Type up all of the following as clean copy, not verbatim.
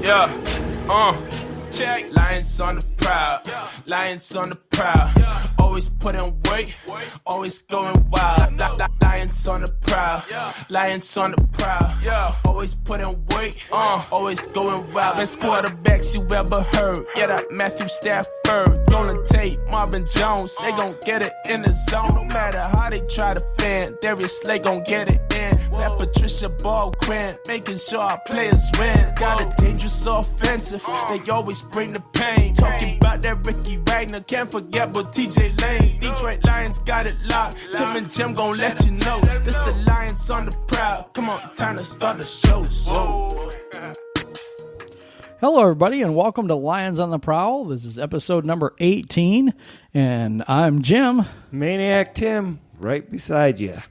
Check. Lions on the prowl. Lions on the prowl. Always putting weight. Always going wild. Lions on the prowl. Lions on the prowl. Always putting weight. Always going wild. Best quarterbacks you ever heard. Get up, Matthew Stafford. Golden Tate, Marvin Jones. They gon' get it in the zone. No matter how they try to fan. Darius Slay gon' get it in. That Patricia Ball Grant. Making sure our players win. Got a dangerous offensive. They always bring the pain. Talking about that Ricky Wagner. Can't forget but TJ Lane. Detroit Lions got it locked. Tim and Jim gon' let you know. This the Lions on the prowl. Come on, time to start the show. Hello, everybody, and welcome to Lions on the Prowl. This is episode number 18, and I'm Jim. Maniac Tim, right beside you.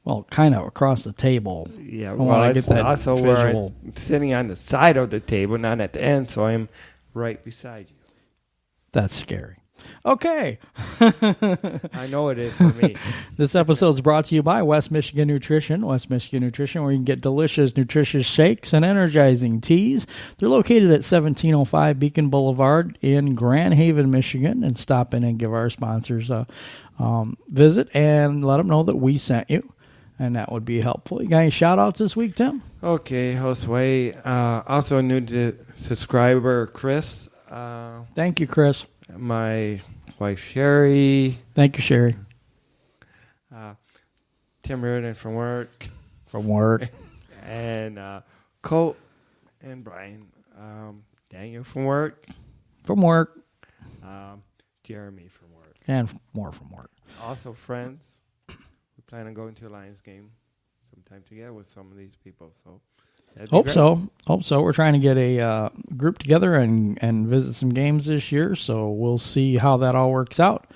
Well, kind of across the table. Yeah, well, it's also where I'm sitting on the side of the table, not at the end, so I'm right beside you. That's scary. Okay. I know it is for me. This episode is brought to you by West Michigan Nutrition. West Michigan Nutrition, where you can get delicious, nutritious shakes and energizing teas. They're located at 1705 Beacon Boulevard in Grand Haven, Michigan. And stop in and give our sponsors a visit and let them know that we sent you. And that would be helpful. You got any shout-outs this week, Tim? Okay, Josue. Also new to subscriber, Chris. Thank you, Chris. My wife, Sherry. Thank you, Sherry. Tim Reardon from work. And Colt and Brian. Daniel from work. Jeremy from work. And more from work. Also friends. We plan on going to a Lions game sometime together with some of these people. So Hope so. We're trying to get a group together and visit some games this year, so we'll see how that all works out.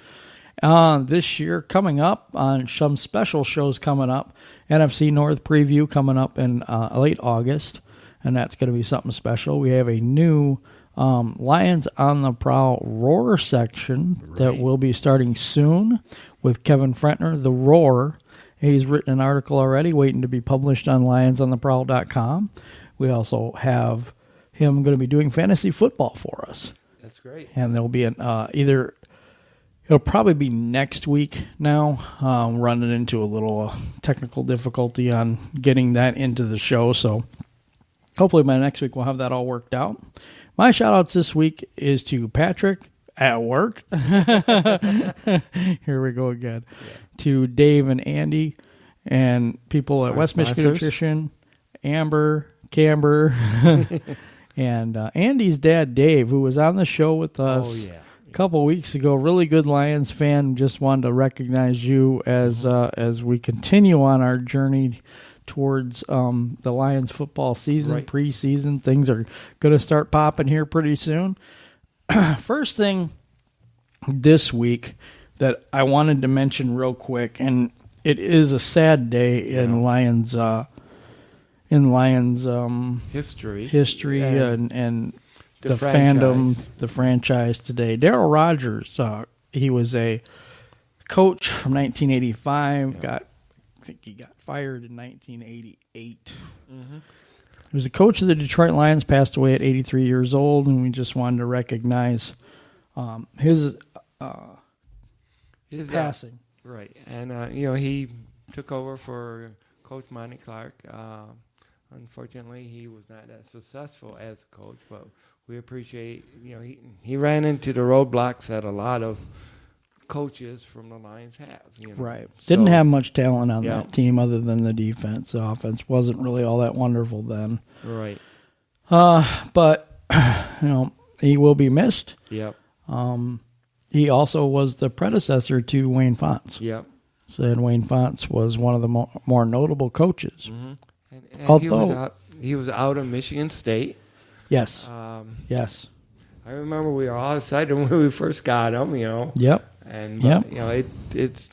This year coming up, on some special shows coming up, NFC North preview coming up in late August, and that's going to be something special. We have a new Lions on the Prowl Roar section that will be starting soon with Kevin Frentner, the Roar. He's written an article already waiting to be published on lionsontheprowl.com. We also have him going to be doing fantasy football for us. That's great. And there'll be it'll probably be next week now. Running into a little technical difficulty on getting that into the show. So hopefully by next week we'll have that all worked out. My shout outs this week is to Patrick at work. Here we go again. Yeah. To Dave and Andy and people at West Michigan Nutrition, Camber, and Andy's dad, Dave, who was on the show with us a couple weeks ago. Really good Lions fan. Just wanted to recognize you as we continue on our journey towards the Lions football season, preseason. Things are going to start popping here pretty soon. First thing this week that I wanted to mention real quick, and it is a sad day in Lions history and the fandom, the franchise today. Darryl Rogers, he was a coach from 1985. I think he got fired in 1988. Mm-hmm. He was a coach of the Detroit Lions, passed away at 83 years old, and we just wanted to recognize his passing. Right. And, he took over for Coach Monty Clark. Unfortunately, he was not that successful as a coach, but we appreciate, he ran into the roadblocks that a lot of coaches from the Lions have. Right. Didn't have much talent on that team other than the defense. The offense wasn't really all that wonderful then. Right. But, he will be missed. Yep. He also was the predecessor to Wayne Fontes. Yep. So Wayne Fontes was one of the more notable coaches. Mm-hmm. And although he was out of Michigan State. Yes. Yes. I remember we were all excited when we first got him. Yep. And it's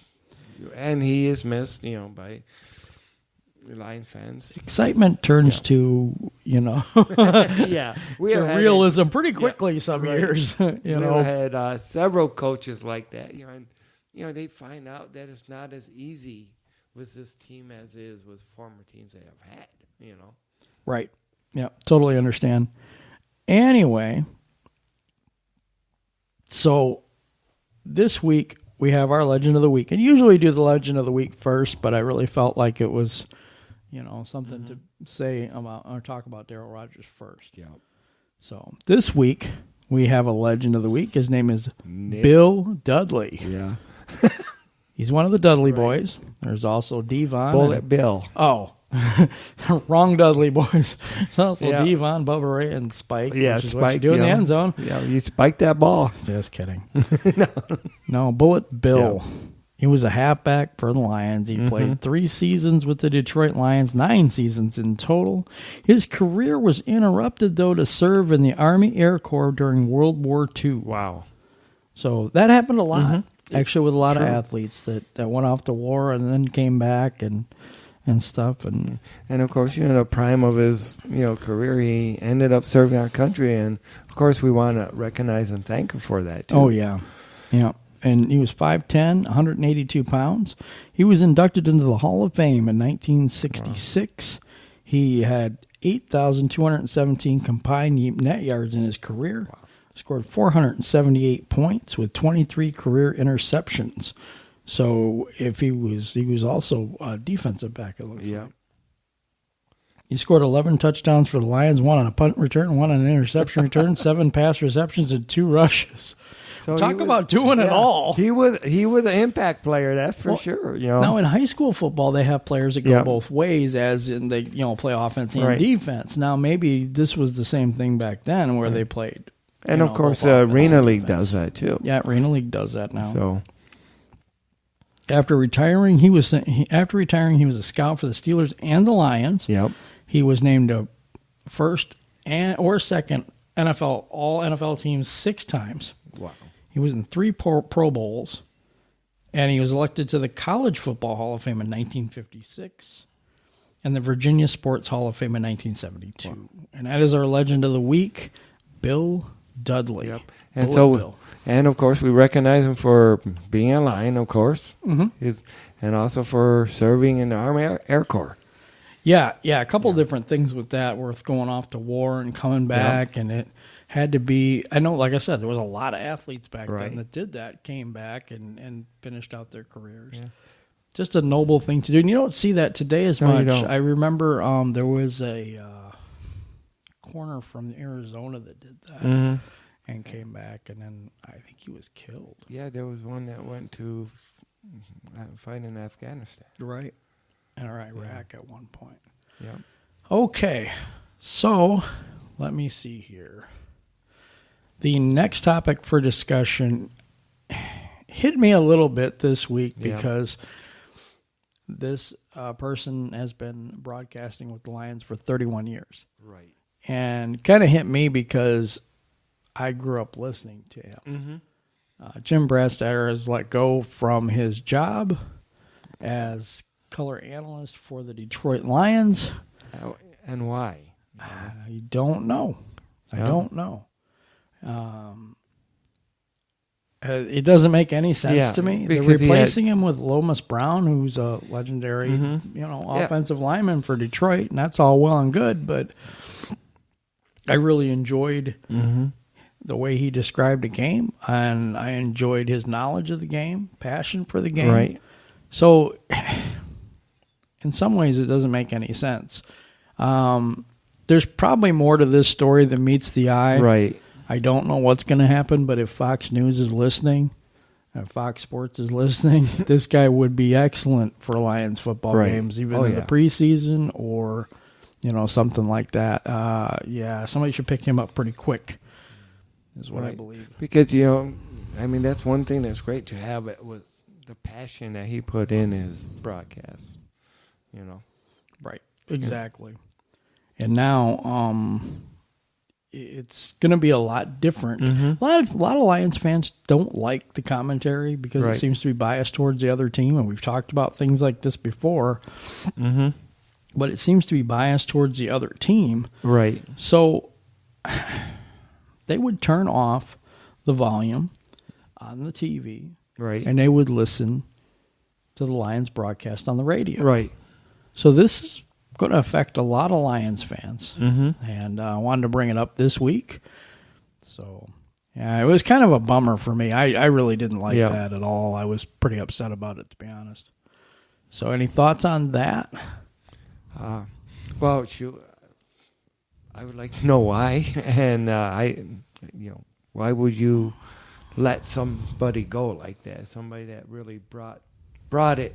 and he is missed. By Lions fans. Excitement turns to realism pretty quickly some years. We had several coaches like that. And they find out that it's not as easy with this team as is with former teams they have had. Right. Yeah, totally understand. Anyway, so this week we have our Legend of the Week. And usually we do the Legend of the Week first, but I really felt like it was, something to say about or talk about Darryl Rogers first. Yeah. So this week we have a Legend of the Week. His name is Bill Dudley. Yeah. He's one of the Dudley boys. There's also Devon. Bullet Bill. Oh, wrong Dudley boys. There's also Devon, Bubba Ray, and Spike. Yeah, which is Spike. what you do in the end zone. Yeah, you spiked that ball. Just kidding. No, Bullet Bill. Yeah. He was a halfback for the Lions. He played 3 seasons with the Detroit Lions, 9 seasons in total. His career was interrupted, though, to serve in the Army Air Corps during World War II. Wow. So that happened a lot, actually, with a lot of athletes that went off to war and then came back and stuff. And of course, the prime of his career, he ended up serving our country. And, of course, we want to recognize and thank him for that, too. Oh, yeah. Yeah. And he was 5'10", 182 pounds. He was inducted into the Hall of Fame in 1966. Wow. He had 8,217 combined net yards in his career. Wow. Scored 478 points with 23 career interceptions. So if he was also a defensive back, it looks like. He scored 11 touchdowns for the Lions, 1 on a punt return, 1 on an interception return, 7 pass receptions, and 2 rushes. So talk about doing it all. He was an impact player, that's for sure. Now in high school football, they have players that go both ways, as in they play offense and defense. Now maybe this was the same thing back then, where they played. And of course, Arena League does that too. Yeah, Arena League does that now. So after retiring, he was a scout for the Steelers and the Lions. Yep. He was named a first or second all NFL teams 6 times. Wow. He was in 3 Pro Bowls, and he was elected to the College Football Hall of Fame in 1956 and the Virginia Sports Hall of Fame in 1972. Wow. And that is our Legend of the Week, Bill Dudley. Yep. And Bill. And of course, we recognize him for being a Lion, of course, and also for serving in the Army Air Corps. Yeah, a couple different things with that, worth going off to war and coming back, and it had to be, I know, like I said, there was a lot of athletes back then that did that, came back and finished out their careers. Yeah. Just a noble thing to do. And you don't see that today as much. I remember there was a corner from Arizona that did that and came back, and then I think he was killed. Yeah, there was one that went to fight in Afghanistan. Right. And Iraq at one point. Yeah. Okay, so let me see here. The next topic for discussion hit me a little bit this week because this person has been broadcasting with the Lions for 31 years. Right. And kind of hit me because I grew up listening to him. Jim Brandstatter has let go from his job as color analyst for the Detroit Lions. And why? I don't know. I don't know. It doesn't make any sense to me. They're replacing him with Lomas Brown, who's a legendary, offensive lineman for Detroit, and that's all well and good. But I really enjoyed the way he described the game, and I enjoyed his knowledge of the game, passion for the game. Right. So, in some ways, it doesn't make any sense. There's probably more to this story than meets the eye. Right. I don't know what's going to happen, but if Fox News is listening, if Fox Sports is listening, this guy would be excellent for Lions football games, even in the preseason or, something like that. Somebody should pick him up pretty quick, is what I believe. Because, that's one thing that's great to have it was the passion that he put in his broadcast, Right, exactly. And now it's going to be a lot different. A lot of Lions fans don't like the commentary because it seems to be biased towards the other team, and we've talked about things like this before. But it seems to be biased towards the other team. Right. So they would turn off the volume on the TV, and they would listen to the Lions broadcast on the radio. Right. So this is going to affect a lot of Lions fans. And I wanted to bring it up this week. So, yeah, it was kind of a bummer for me. I really didn't like that at all. I was pretty upset about it, to be honest. So, any thoughts on that? Well, I would like to know why, and why would you let somebody go like that? Somebody that really brought it.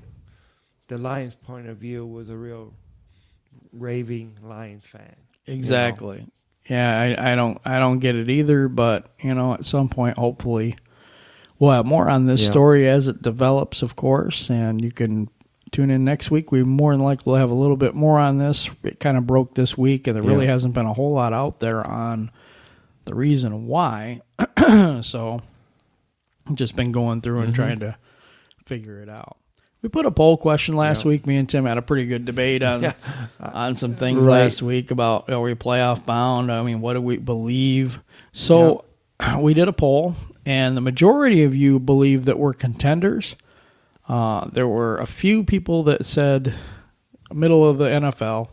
The Lions' point of view was a real raving Lions fan. Exactly. You know? Yeah, I don't get it either, but at some point, hopefully, we'll have more on this story as it develops, of course, and you can tune in next week. We more than likely will have a little bit more on this. It kind of broke this week, and there really hasn't been a whole lot out there on the reason why. So I've just been going through and trying to figure it out. We put a poll question last week. Me and Tim had a pretty good debate on some things last week about, are we playoff bound? I mean, what do we believe? So we did a poll, and the majority of you believe that we're contenders. There were a few people that said middle of the NFL,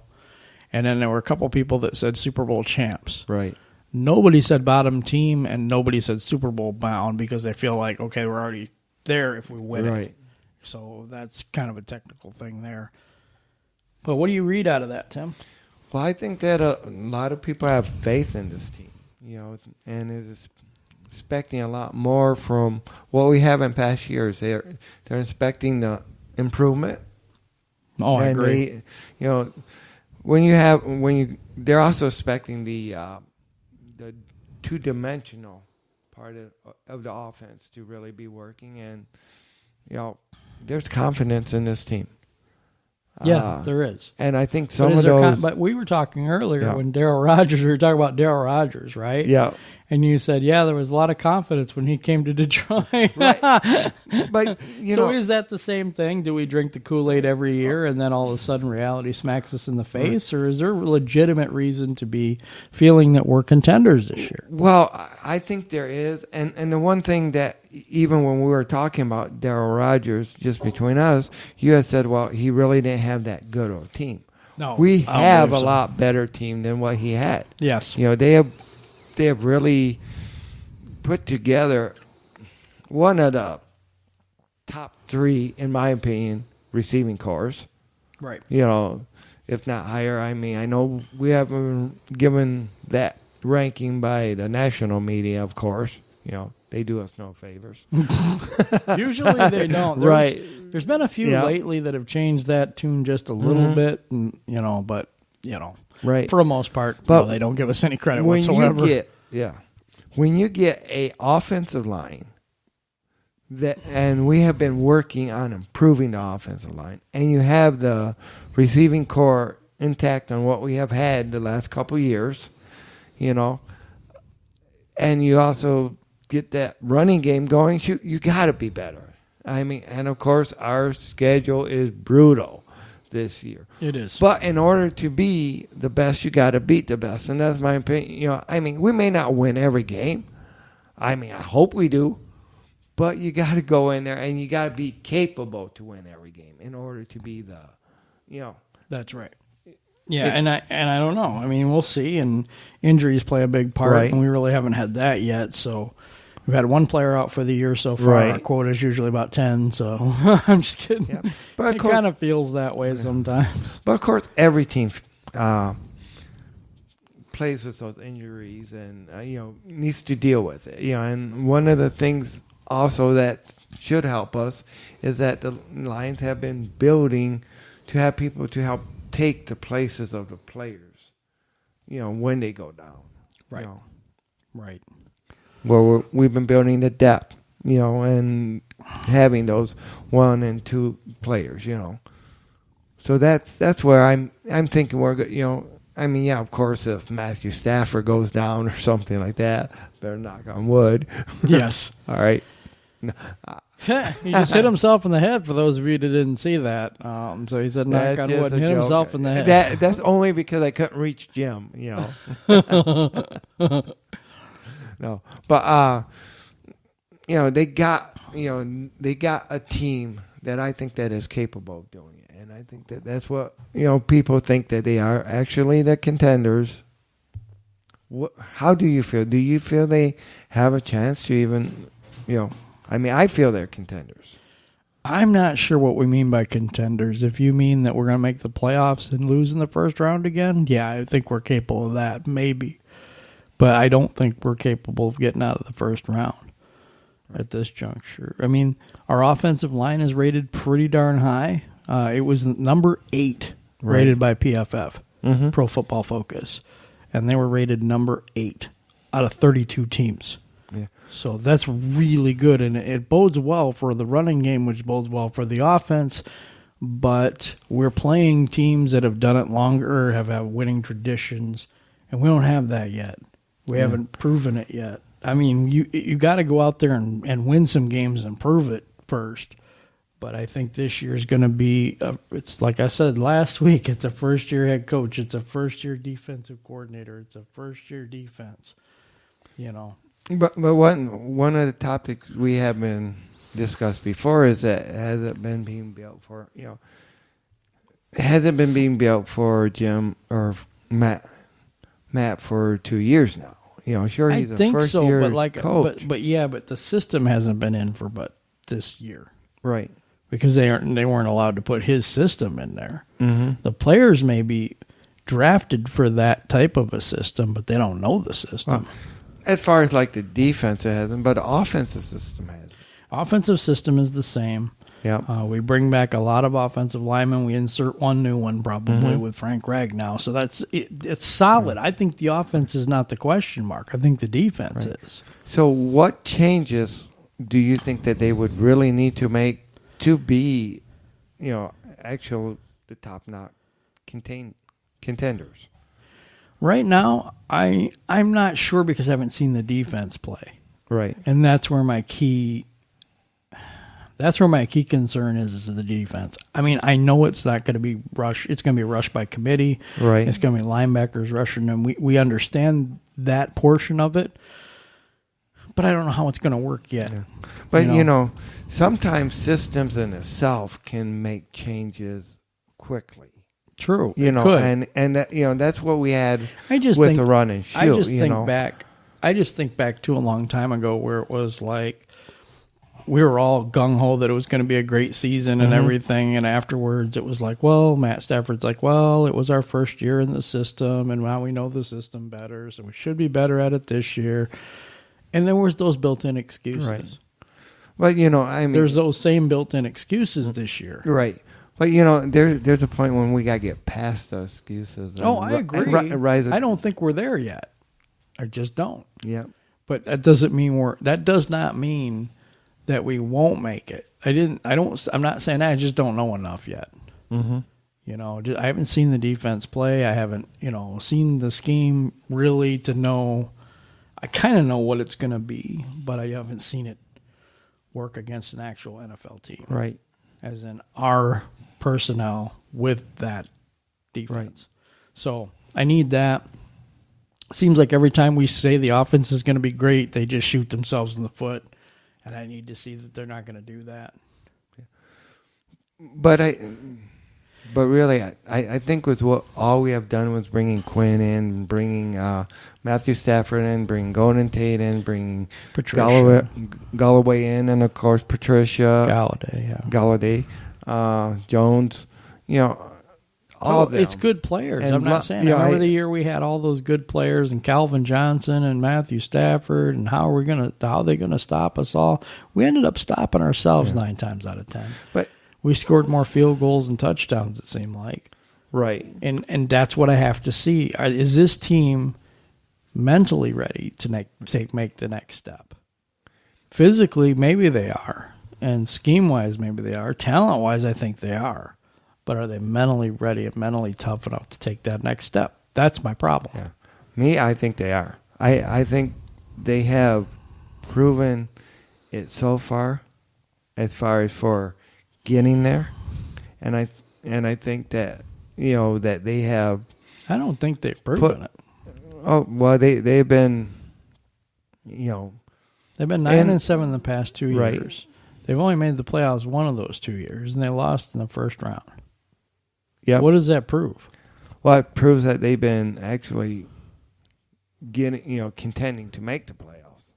and then there were a couple people that said Super Bowl champs. Right. Nobody said bottom team, and nobody said Super Bowl bound because they feel like, okay, we're already there if we win it. So that's kind of a technical thing there. But what do you read out of that, Tim? Well, I think that a lot of people have faith in this team, and is expecting a lot more from what we have in past years. They're expecting the improvement. Oh, I agree. They're also expecting the two-dimensional part of the offense to really be working, and there's confidence in this team. Yeah, there is. And I think some of those... but we were talking earlier when Darryl Rogers, we were talking about Darryl Rogers, right? Yeah. And you said, there was a lot of confidence when he came to Detroit. Right. But, So is that the same thing? Do we drink the Kool-Aid every year and then all of a sudden reality smacks us in the face? Or is there a legitimate reason to be feeling that we're contenders this year? Well, I think there is. And the one thing that, even when we were talking about Darryl Rogers, just between us, you had said, well, he really didn't have that good of a team. No. We have a lot better team than what he had. Yes. They have really put together one of the top three, in my opinion, receiving corps. Right. If not higher. I mean, I know we haven't given that ranking by the national media, of course. They do us no favors. Usually they don't. There's been a few lately that have changed that tune just a little bit, and right. For the most part, but they don't give us any credit whatsoever. When you get a offensive line and we have been working on improving the offensive line, and you have the receiving core intact on what we have had the last couple of years, and you also get that running game going, you got to be better. I mean, and of course, our schedule is brutal this year. It is. But in order to be the best, you got to beat the best. And that's my opinion. We may not win every game. I hope we do. But you got to go in there and you got to be capable to win every game in order to be the, That's right. Yeah, and I don't know. I mean, we'll see. And injuries play a big part, and we really haven't had that yet. So we've had one player out for the year so far. Right. Our quota is usually about 10, so I'm just kidding. Yeah. But it kind of feels that way sometimes. But, of course, every team plays with those injuries and, needs to deal with it. And one of the things also that should help us is that the Lions have been building to have people to help take the places of the players, when they go down. Right. Right. Well, we've been building the depth, and having those 1 and 2 players, So that's where I'm thinking we're good. Of course, if Matthew Stafford goes down or something like that, better knock on wood. Yes. All right. He just hit himself in the head, for those of you that didn't see that. So he said knock on wood and hit himself in the head. That's only because I couldn't reach Jim, No. But, they got they got a team that I think that is capable of doing it. And I think that's what, people think that they are actually the contenders. How do you feel? Do you feel they have a chance to even, I feel they're contenders. I'm not sure what we mean by contenders. If you mean that we're going to make the playoffs and lose in the first round again, yeah, I think we're capable of that, maybe. But I don't think we're capable of getting out of the first round at this juncture. I mean, our offensive line is rated pretty darn high. It was number 8 rated by PFF, Pro Football Focus. And they were rated number 8 out of 32 teams. Yeah. So that's really good, and it bodes well for the running game, which bodes well for the offense. But we're playing teams that have done it longer, have had winning traditions, and we don't have that yet. We haven't proven it yet. I mean, you got to go out there and win some games and prove it first. But I think this year is going to be, it's like I said last week, it's a first-year head coach. It's a first-year defensive coordinator. It's a first-year defense, But one of the topics we have been discussed before is that has it been being built for, hasn't been being built for Jim or Matt for 2 years now. Sure, he's a first-year coach. But the system hasn't been in for but this year. Right. Because they weren't allowed to put his system in there. Mm-hmm. The players may be drafted for that type of a system, but they don't know the system. Well, as far as like the defense, it hasn't, but the offensive system has. Offensive system is the same. Yeah. We bring back a lot of offensive linemen. We insert one new one probably with Frank Gregg now. So it's solid. I think the offense is not the question mark. I think the defense is. So what changes do you think that they would really need to make to be, actual the top-notch contenders? Right now, I'm not sure because I haven't seen the defense play. Right. And that's where my key concern is the defense. I mean, I know it's not going to be rushed. It's going to be rushed by committee. Right. It's going to be linebackers rushing them. We understand that portion of it, but I don't know how it's going to work yet. Yeah. But, sometimes systems in itself can make changes quickly. True. And that, that's what we had with the run and shoot. I just think back to a long time ago where it was like we were all gung-ho that it was going to be a great season and everything, and afterwards it was like, well, Matt Stafford's like, well, it was our first year in the system, and now we know the system better, so we should be better at it this year. And there was those built-in excuses. Right. But, there's those same built-in excuses this year. Right. But, there's a point when we got to get past those excuses. I agree. I don't think we're there yet. I just don't. Yeah. But that doesn't mean that does not mean that we won't make it. I'm not saying that. I just don't know enough yet. Mm-hmm. I haven't seen the defense play. I haven't, seen the scheme really to know. I kind of know what it's going to be, but I haven't seen it work against an actual NFL team. Right. As in our personnel with that defense. Right. So I need that. Seems like every time we say the offense is going to be great, they just shoot themselves in the foot. And I need to see that they're not going to do that. But really, I think with what all we have done was bringing Quinn in, bringing Matthew Stafford in, bringing Golden Tate in, bringing Galloway in, and of course Patricia Galladay, Jones. All of them. It's good players. And I'm not saying. I remember the year we had all those good players and Calvin Johnson and Matthew Stafford, and how are they gonna stop us all? We ended up stopping ourselves 9 times out of 10. But we scored more field goals and touchdowns, it seemed like. Right. And that's what I have to see. Is this team mentally ready to make the next step? Physically, maybe they are. And scheme-wise, maybe they are. Talent-wise, I think they are. But are they mentally ready and mentally tough enough to take that next step? That's my problem. Yeah. Me, I think they are. I think they have proven it so far as for getting there. And I think that, that they have... I don't think they've proven it. Oh, well, they've been, They've been 9-7 the past 2 years. Right. They've only made the playoffs one of those 2 years, and they lost in the first round. Yeah. What does that prove? Well, it proves that they've been actually contending to make the playoffs.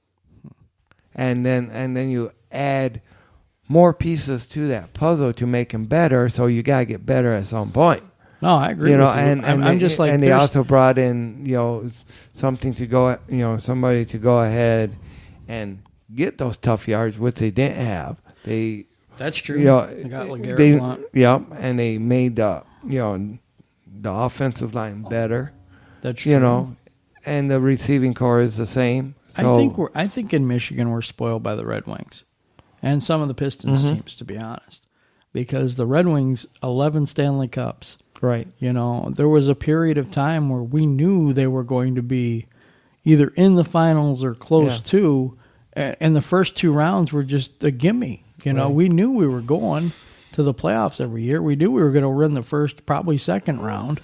And then you add more pieces to that puzzle to make them better, so you got to get better at some point. No, I agree with you. I'm just like, and they also brought in, something to go, somebody to go ahead and get those tough yards, which they didn't have. That's true. They got LeGarrette Blount. Yeah, and they made the offensive line better. That's true. And the receiving core is the same. So, I think in Michigan we're spoiled by the Red Wings and some of the Pistons teams, to be honest, because the Red Wings 11 Stanley Cups. Right. There was a period of time where we knew they were going to be either in the finals or close to, and the first 2 rounds were just a gimme. Right. We knew we were going to the playoffs every year. We knew we were going to win the first, probably second round,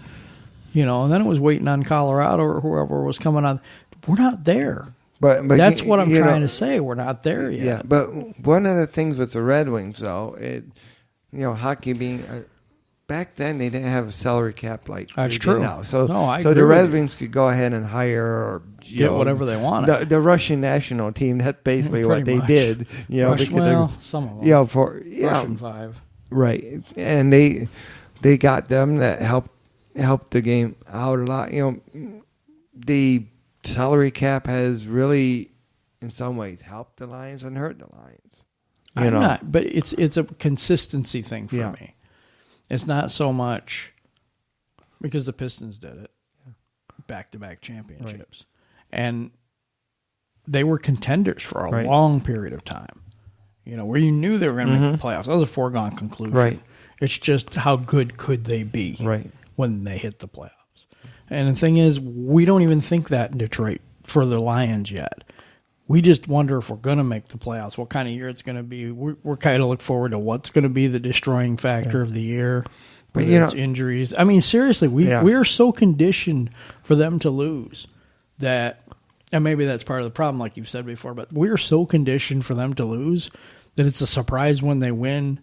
and then it was waiting on Colorado or whoever was coming on. We're not there. But that's what I'm trying to say. We're not there yet. Yeah, but one of the things with the Red Wings, though, hockey being back then they didn't have a salary cap like that's they true. do now. So the Red Wings could go ahead and hire or get whatever they wanted. The Russian national team. That's basically what they did. Some of them. Russian 5. Right, and they got them that helped the game out a lot. The salary cap has really, in some ways, helped the Lions and hurt the Lions. Not, but it's a consistency thing for me. It's not so much because the Pistons did it, back-to-back championships, and they were contenders for a long period of time. Where you knew they were going to make the playoffs. That was a foregone conclusion. Right. It's just how good could they be when they hit the playoffs. And the thing is, we don't even think that in Detroit for the Lions yet. We just wonder if we're going to make the playoffs, what kind of year it's going to be. We're kind of look forward to what's going to be the destroying factor of the year. But it's injuries. I mean, seriously, we are so conditioned for them to lose that, and maybe that's part of the problem, like you've said before, but we're so conditioned for them to lose that it's a surprise when they win,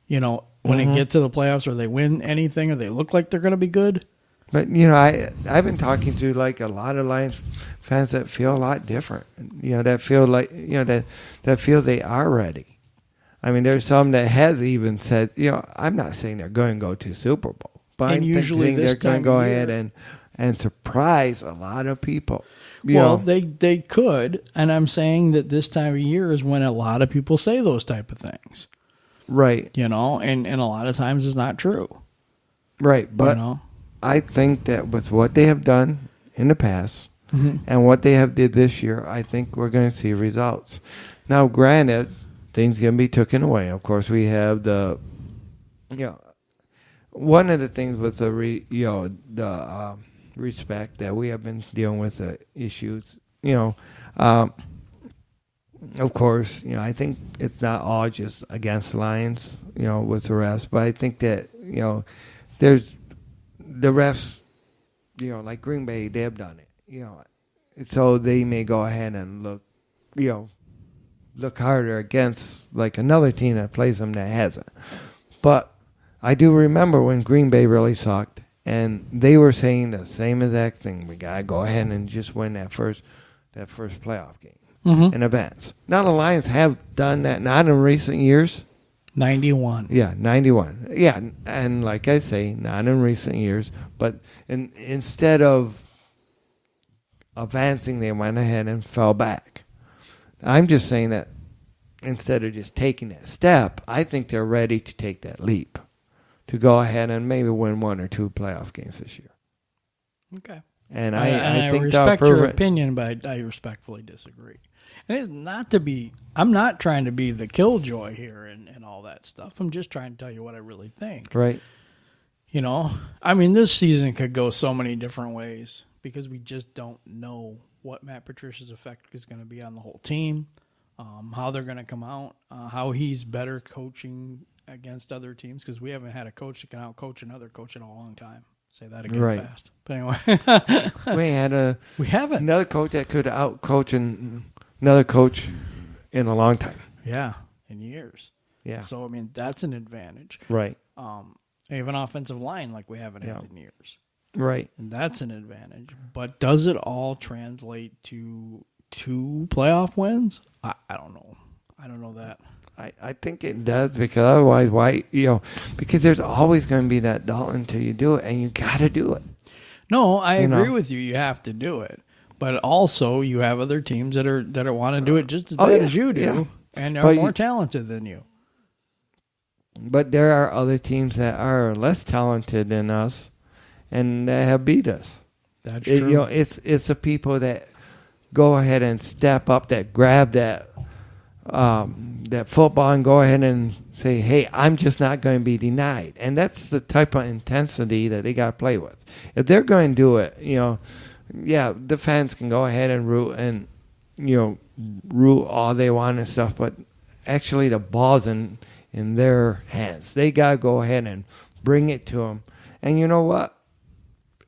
when they get to the playoffs or they win anything or they look like they're going to be good. But, I've been talking to, a lot of Lions fans that feel a lot different. That feel like, that feel they are ready. I mean, there's some that has even said, I'm not saying they're going to go to Super Bowl. But I'm thinking they're going to go ahead and surprise a lot of people. They could, and I'm saying that this time of year is when a lot of people say those type of things. Right. And a lot of times it's not true. Right, but I think that with what they have done in the past and what they have did this year, I think we're going to see results. Now, granted, things can be taken away. Of course, we have one of the things was the respect that we have been dealing with the issues. Of course, I think it's not all just against Lions, with the refs, but I think that there's the refs, like Green Bay, they have done it, so they may go ahead and look harder against another team that plays them that hasn't. But I do remember when Green Bay really sucked, and they were saying the same exact thing. We gotta go ahead and just win that first playoff game in advance. Now the Lions have done that, not in recent years. 91. Yeah, 91. Yeah, and like I say, not in recent years, but instead of advancing, they went ahead and fell back. I'm just saying that instead of just taking that step, I think they're ready to take that leap to go ahead and maybe win 1 or 2 playoff games this year. Okay. And I think respect your opinion, but I respectfully disagree. And it's not to be, I'm not trying to be the killjoy here and all that stuff. I'm just trying to tell you what I really think. Right. I mean, this season could go so many different ways because we just don't know what Matt Patricia's effect is going to be on the whole team, how they're going to come out, how he's better coaching against other teams because we haven't had a coach that can out-coach another coach in a long time. Say that again fast. But anyway. We haven't. Another coach that could out-coach another coach in a long time. Yeah. in years. Yeah. So, I mean, that's an advantage. Right. They have an offensive line like we haven't had in years. Right. And that's an advantage. But does it all translate to 2 playoff wins? I don't know. I don't know that. I think it does, because otherwise, why, because there's always going to be that doubt until you do it, and you got to do it. No, I agree with you. You have to do it. But also, you have other teams that want to do it just as bad as you do, and are more talented than you. But there are other teams that are less talented than us, and that have beat us. That's true. It's the people that go ahead and step up, that grab that football and go ahead and say, "Hey, I'm just not going to be denied." And that's the type of intensity that they got to play with. If they're going to do it, the fans can go ahead and root all they want and stuff, but actually the ball's in their hands. They got to go ahead and bring it to them. And you know what?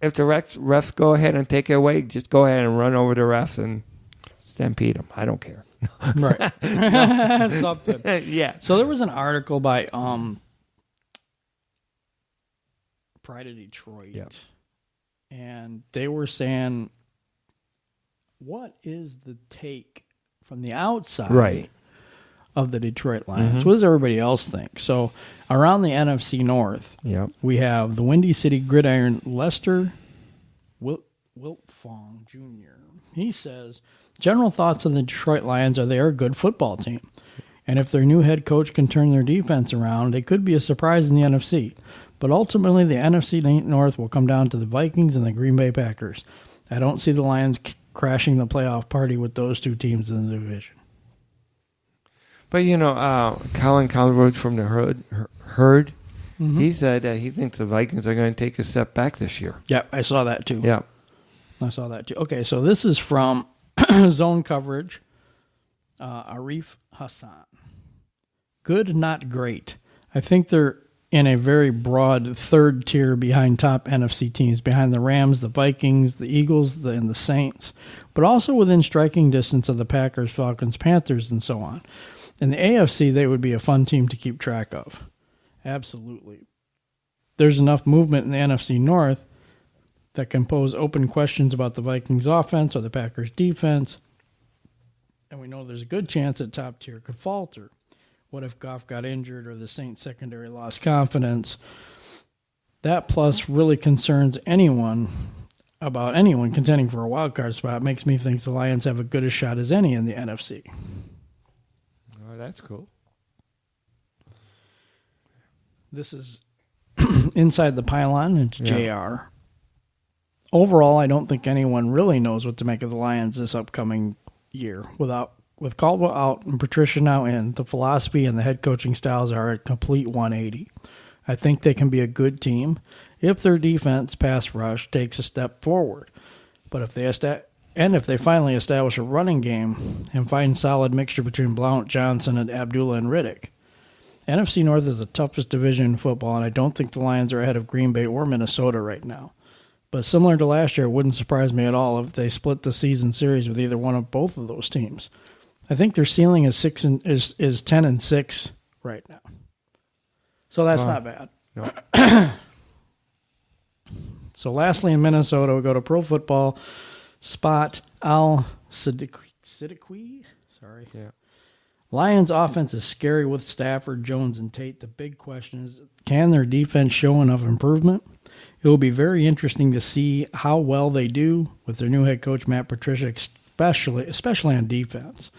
If the refs go ahead and take it away, just go ahead and run over the refs and stampede them. I don't care. Right. Something. Yeah. So there was an article by Pride of Detroit, and they were saying, what is the take from the outside of the Detroit Lions? Mm-hmm. What does everybody else think? So around the NFC North, we have the Windy City Gridiron Lester Wiltfong Jr. He says, general thoughts on the Detroit Lions are they are a good football team. And if their new head coach can turn their defense around, they could be a surprise in the NFC. But ultimately, the NFC North will come down to the Vikings and the Green Bay Packers. I don't see the Lions crashing the playoff party with those 2 teams in the division. But, Colin Cowherd from the Herd, he said that he thinks the Vikings are going to take a step back this year. Yeah, I saw that too. Yeah. I saw that too. Okay, so this is from Zone Coverage, Arif Hassan. Good, not great. I think they're in a very broad third tier behind top NFC teams, behind the Rams, the Vikings, the Eagles, and the Saints, but also within striking distance of the Packers, Falcons, Panthers, and so on. In the AFC, they would be a fun team to keep track of. Absolutely. There's enough movement in the NFC North that can pose open questions about the Vikings offense or the Packers defense. And we know there's a good chance that top tier could falter. What if Goff got injured or the Saints secondary lost confidence? That plus really concerns anyone contending for a wild card spot. Makes me think the Lions have as good a shot as any in the NFC. Oh, that's cool. This is Inside the Pylon. It's JR. Overall, I don't think anyone really knows what to make of the Lions this upcoming year. With Caldwell out and Patricia now in, the philosophy and the head coaching styles are a complete 180. I think they can be a good team if their defense pass rush takes a step forward. But if they finally establish a running game and find solid mixture between Blount, Johnson, and Abdullah and Riddick. NFC North is the toughest division in football, and I don't think the Lions are ahead of Green Bay or Minnesota right now. But similar to last year, it wouldn't surprise me at all if they split the season series with either one of both of those teams. I think their ceiling is 10-6 right now. So that's not bad. No. So lastly, in Minnesota, we go to Pro Football Spot Al Siddiqui. Sorry. Yeah. Lions offense is scary with Stafford, Jones, and Tate. The big question is, can their defense show enough improvement? It will be very interesting to see how well they do with their new head coach, Matt Patricia, especially on defense.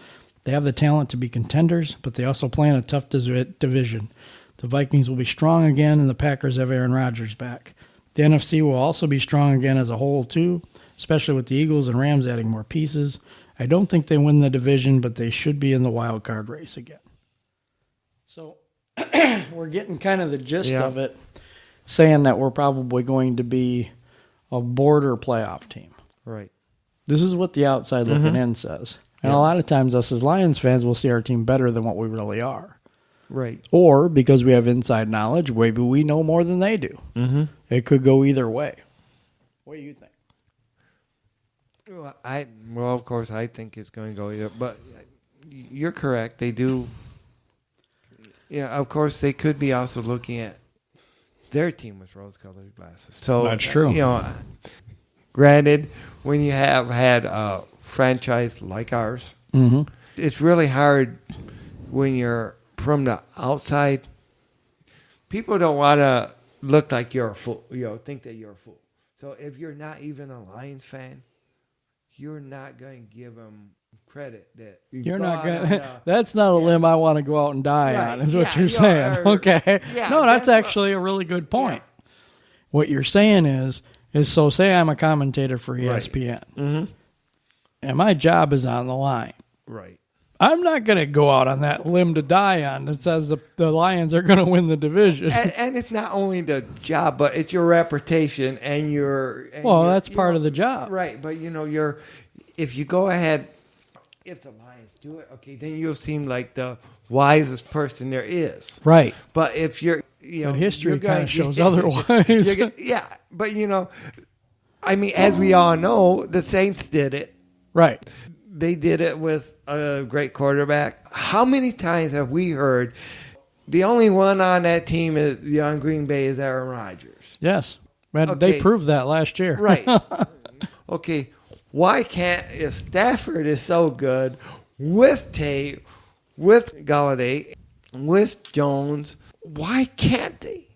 They have the talent to be contenders, but they also play in a tough division. The Vikings will be strong again, and the Packers have Aaron Rodgers back. The NFC will also be strong again as a whole, too, especially with the Eagles and Rams adding more pieces. I don't think they win the division, but they should be in the wild card race again. So we're getting kind of the gist of it, saying that we're probably going to be a border playoff team. Right. This is what the outside looking in says. And a lot of times us as Lions fans will see our team better than what we really are. Right. Or because we have inside knowledge, maybe we know more than they do. Mm-hmm. It could go either way. What do you think? Well, of course, I think it's going to go either. But you're correct. They do Yeah, of course, they could be also looking at their team with rose-colored glasses. So that's true. Granted, when you have had a franchise like ours, it's really hard when you're from the outside. People don't want to look like you're a fool, think that you're a fool. So if you're not even a Lions fan, you're not going to give them credit that you're not going. That's not a limb I want to go out and die on. Is what you're saying? Okay. Yeah, no, that's actually a really good point. Yeah. What you're saying is so. Say I'm a commentator for ESPN, and my job is on the line. Right. I'm not going to go out on that limb to die on that says the Lions are going to win the division. And it's not only the job, but it's your reputation and your. That's part of the job, right? But if you go ahead. If the Lions do it, okay, then you'll seem like the wisest person there is. Right. But if you're, but history kind of shows otherwise. Yeah, but as we all know, the Saints did it. Right. They did it with a great quarterback. How many times have we heard the only one on that team on Green Bay is Aaron Rodgers? Yes. They proved that last year. Right. Okay. Why can't, if Stafford is so good with Tate, with Galladay, with Jones, why can't they?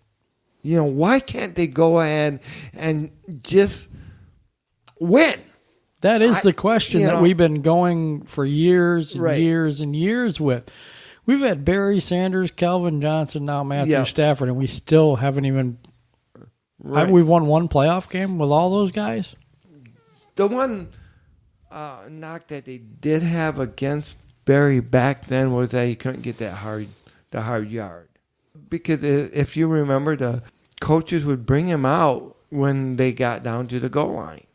Why can't they go ahead and just win? That is the question that we've been going for years and years and years with. We've had Barry Sanders, Calvin Johnson, now Matthew Stafford, and we still haven't even. Right. We've won one playoff game with all those guys. The one knock that they did have against Barry back then was that he couldn't get the hard yard. Because if you remember, the coaches would bring him out when they got down to the goal line.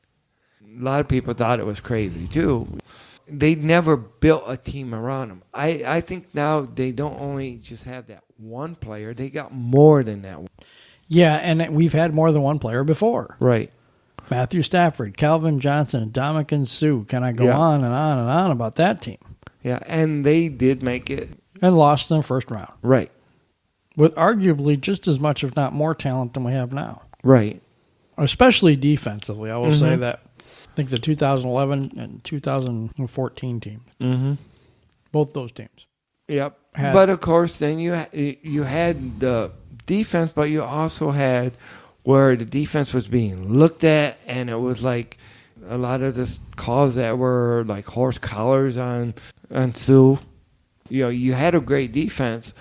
A lot of people thought it was crazy, too. They never built a team around him. I think now they don't only just have that one player. They got more than that one. Yeah, and we've had more than one player before. Right. Matthew Stafford, Calvin Johnson, Ndamukong Suh. Can I go on and on and on about that team? Yeah, and they did make it. And lost in the first round. Right. With arguably just as much, if not more, talent than we have now. Right. Especially defensively. I will say that. I think the 2011 and 2014 teams. Both those teams. Yep. But, of course, then you had the defense, but you also had where the defense was being looked at, and it was like a lot of the calls that were like horse collars on Sue. You had a great defense.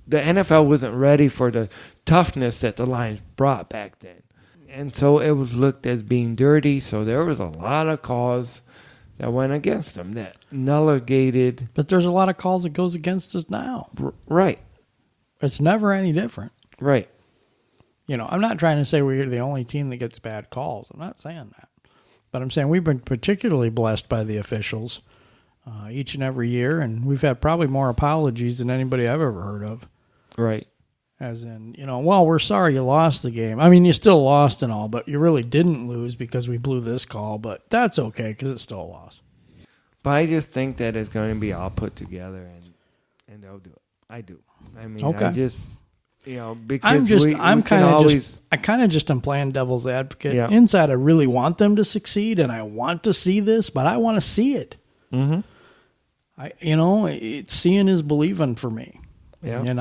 The NFL wasn't ready for the toughness that the Lions brought back then. And so it was looked as being dirty, so there was a lot of calls that went against them, that nulligated. But there's a lot of calls that goes against us now. Right. It's never any different. Right. I'm not trying to say we're the only team that gets bad calls. I'm not saying that. But I'm saying we've been particularly blessed by the officials each and every year, and we've had probably more apologies than anybody I've ever heard of. Right. As in, we're sorry you lost the game. I mean, you still lost and all, but you really didn't lose because we blew this call, but that's okay because it's still a loss. But I just think that it's going to be all put together, and they'll do it. I do. I mean, okay. I just... because I kind of just am playing devil's advocate. Yeah. Inside, I really want them to succeed, and I want to see this, but I want to see it. Seeing is believing for me. Yeah. And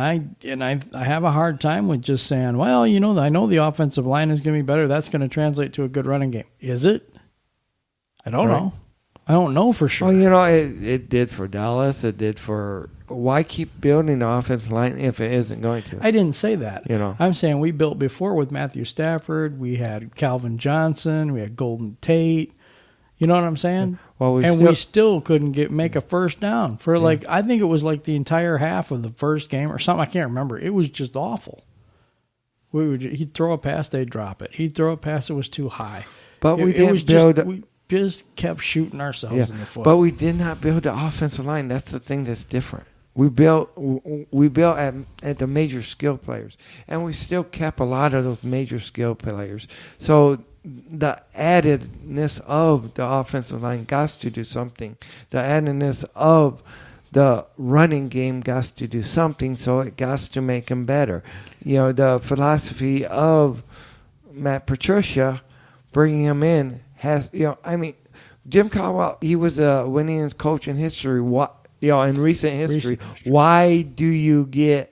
I have a hard time with just saying, well, I know the offensive line is going to be better. That's going to translate to a good running game. Is it? I don't know. I don't know for sure. Well, it did for Dallas. It did for... Why keep building the offensive line if it isn't going to? I didn't say that. I'm saying we built before with Matthew Stafford. We had Calvin Johnson. We had Golden Tate. You know what I'm saying? Well, we still couldn't make a first down for I think it was like the entire half of the first game or something. I can't remember. It was just awful. He'd throw a pass, they'd drop it. He'd throw a pass, it was too high. But we just kept shooting ourselves in the foot. But we did not build the offensive line. That's the thing that's different. We built at the major skill players, and we still kept a lot of those major skill players. So the addedness of the offensive line got to do something. The addedness of the running game got to do something, so it got to make him better. The philosophy of Matt Patricia, bringing him in, has, Jim Caldwell, he was the winningest coach in history. In recent history. Why do you get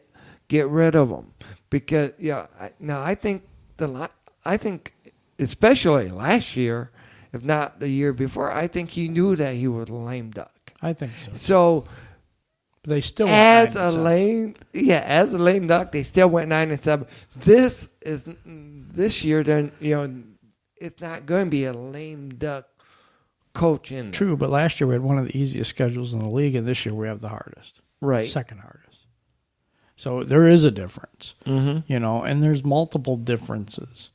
rid of him? Because I think especially last year, if not the year before, I think he knew that he was a lame duck. I think so. So they still as a lame duck, they still went 9-7. This year, then it's not going to be a lame duck coach in there. True, but last year we had one of the easiest schedules in the league, and this year we have the hardest. Right. Second hardest. So there is a difference, mm-hmm. And there's multiple differences.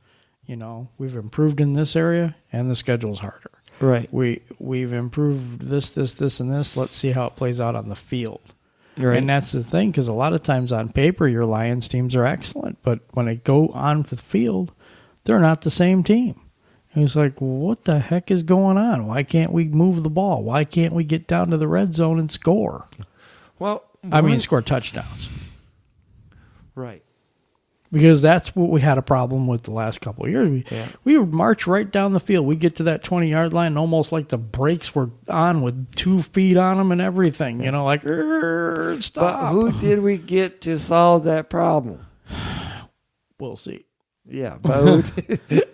We've improved in this area, and the schedule's harder. Right. We've improved this, and this. Let's see how it plays out on the field. Right. And that's the thing, because a lot of times on paper, your Lions teams are excellent, but when they go on the field, they're not the same team. And it's like, what the heck is going on? Why can't we move the ball? Why can't we get down to the red zone and score? Well, score touchdowns. Right. Because that's what we had a problem with the last couple of years. We would march right down the field. We get to that 20-yard line, almost like the brakes were on with 2 feet on them and everything. Stop. But who did we get to solve that problem? We'll see. Yeah, but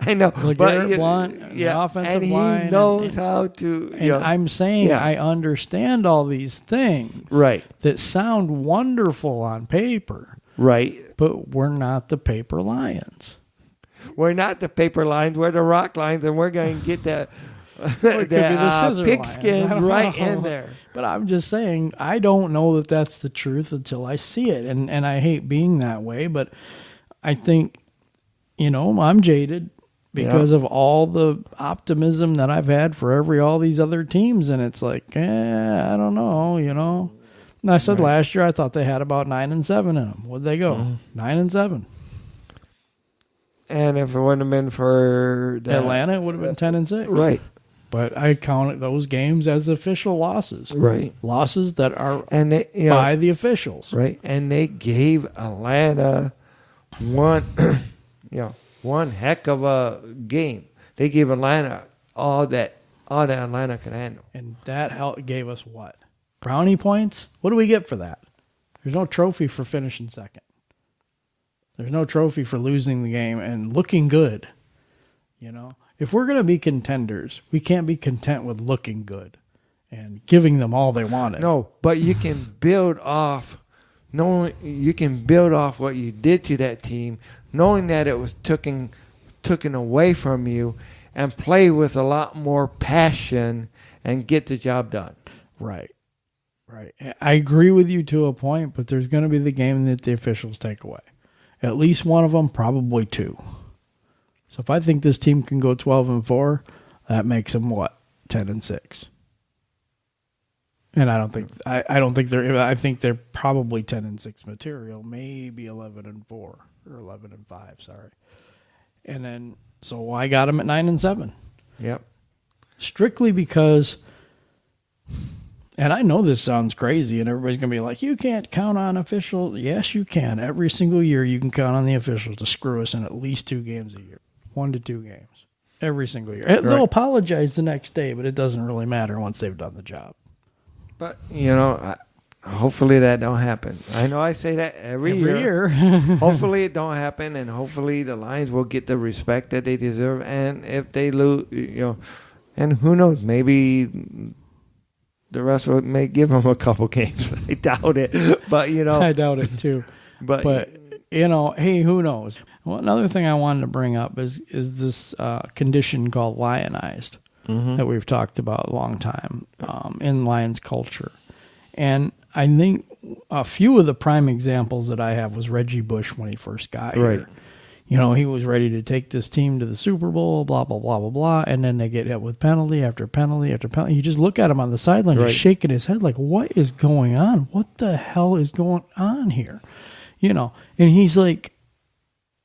I know. LeGarrette Blount, the offensive line. And he knows how to. And I'm saying I understand all these things. Right. That sound wonderful on paper. Right. But we're not the paper Lions. We're not the paper Lions. We're the rock Lions, and we're going to get that pigskin right in there. But I'm just saying, I don't know that that's the truth until I see it. And I hate being that way, but I think, I'm jaded because of all the optimism that I've had for all these other teams. And it's like, I don't know, And I said last year I thought they had about 9-7 in them. What'd they go? 9-7. And if it wouldn't have been for Atlanta, it would have been 10-6. Right. But I counted those games as official losses. Right. Losses that are by the officials. Right. And they gave Atlanta one heck of a game. They gave Atlanta all that Atlanta could handle. And that gave us what? Brownie points? What do we get for that? There's no trophy for finishing second. There's no trophy for losing the game and looking good. If we're going to be contenders, we can't be content with looking good and giving them all they wanted. No, but you can build off what you did to that team, knowing that it was taken away from you, and play with a lot more passion and get the job done. Right. I agree with you to a point, but there's going to be the game that the officials take away. At least one of them, probably 2. So if I think this team can go 12-4, that makes them what? 10-6. And I don't think they're. I think they're probably 10-6 material, maybe 11-4 or 11-5. Sorry. And then so I got them at 9-7. Yep. Strictly because. And I know this sounds crazy, and everybody's going to be like, you can't count on officials. Yes, you can. Every single year you can count on the officials to screw us in at least 2 games a year. 1 to 2 games. Every single year. Right. They'll apologize the next day, but it doesn't really matter once they've done the job. But, hopefully that don't happen. I know I say that every year. Hopefully it don't happen, and hopefully the Lions will get the respect that they deserve. And if they lose, and who knows, maybe the rest may give them a couple games. I doubt it, but I doubt it too. But hey, who knows? Well, another thing I wanted to bring up is this condition called lionized that we've talked about a long time in Lions culture, and I think a few of the prime examples that I have was Reggie Bush when he first got here. He was ready to take this team to the Super Bowl, blah, blah, blah, blah, blah, and then they get hit with penalty after penalty after penalty. You just look at him on the sideline, just shaking his head like, what is going on? What the hell is going on here? And he's like,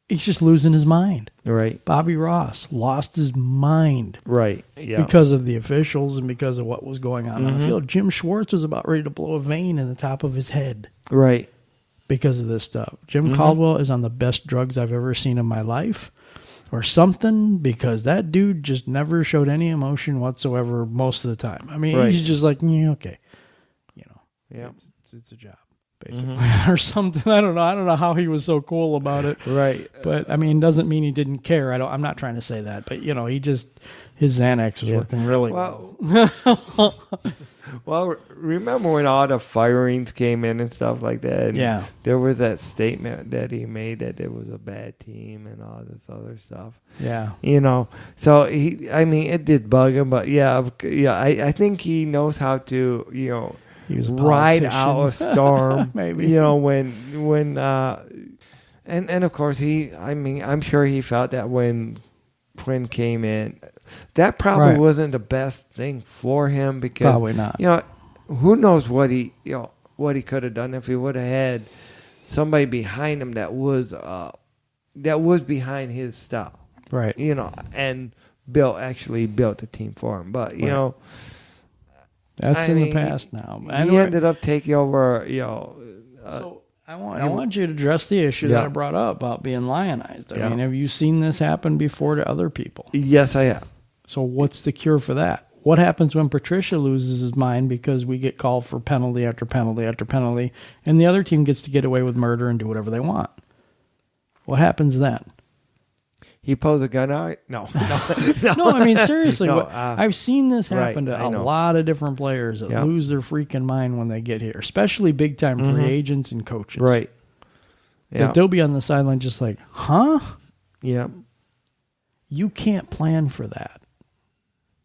he's just losing his mind. Right. Bobby Ross lost his mind. Right. Yeah. Because of the officials and because of what was going on the field. Jim Schwartz was about ready to blow a vein in the top of his head. Right. Because of this stuff. Jim Caldwell is on the best drugs I've ever seen in my life. Or something, because that dude just never showed any emotion whatsoever most of the time. I mean, he's just like, yeah, okay. You know, it's a job, basically. Or something. I don't know how he was so cool about it. Right. But, I mean, doesn't mean he didn't care. I'm not trying to say that. But, you know, his Xanax was working really well. Well, remember when all the firings came in and stuff like that? And there was that statement that he made that it was a bad team and all this other stuff. Yeah. You know, so it did bug him, but I think he knows how to, you know, ride out a storm. Maybe. You know, when and of course I'm sure he felt that when Quinn came in. That probably wasn't the best thing for him because probably not. You know, who knows what he could have done if he would have had somebody behind him that was behind his stuff. Right. You know, and built the team for him. But you know, that's the past now. He ended up taking over. You know. So I want you to address the issue that I brought up about being lionized. I mean, have you seen this happen before to other people? Yes, I have. So what's the cure for that? What happens when Patricia loses his mind because we get called for penalty after penalty after penalty, and the other team gets to get away with murder and do whatever they want? What happens then? He pulls a gun out? No. No, I mean, seriously. I've seen this happen to a lot of different players that lose their freaking mind when they get here, especially big-time free agents and coaches. Right. That they'll be on the sideline just like, huh? Yeah. You can't plan for that.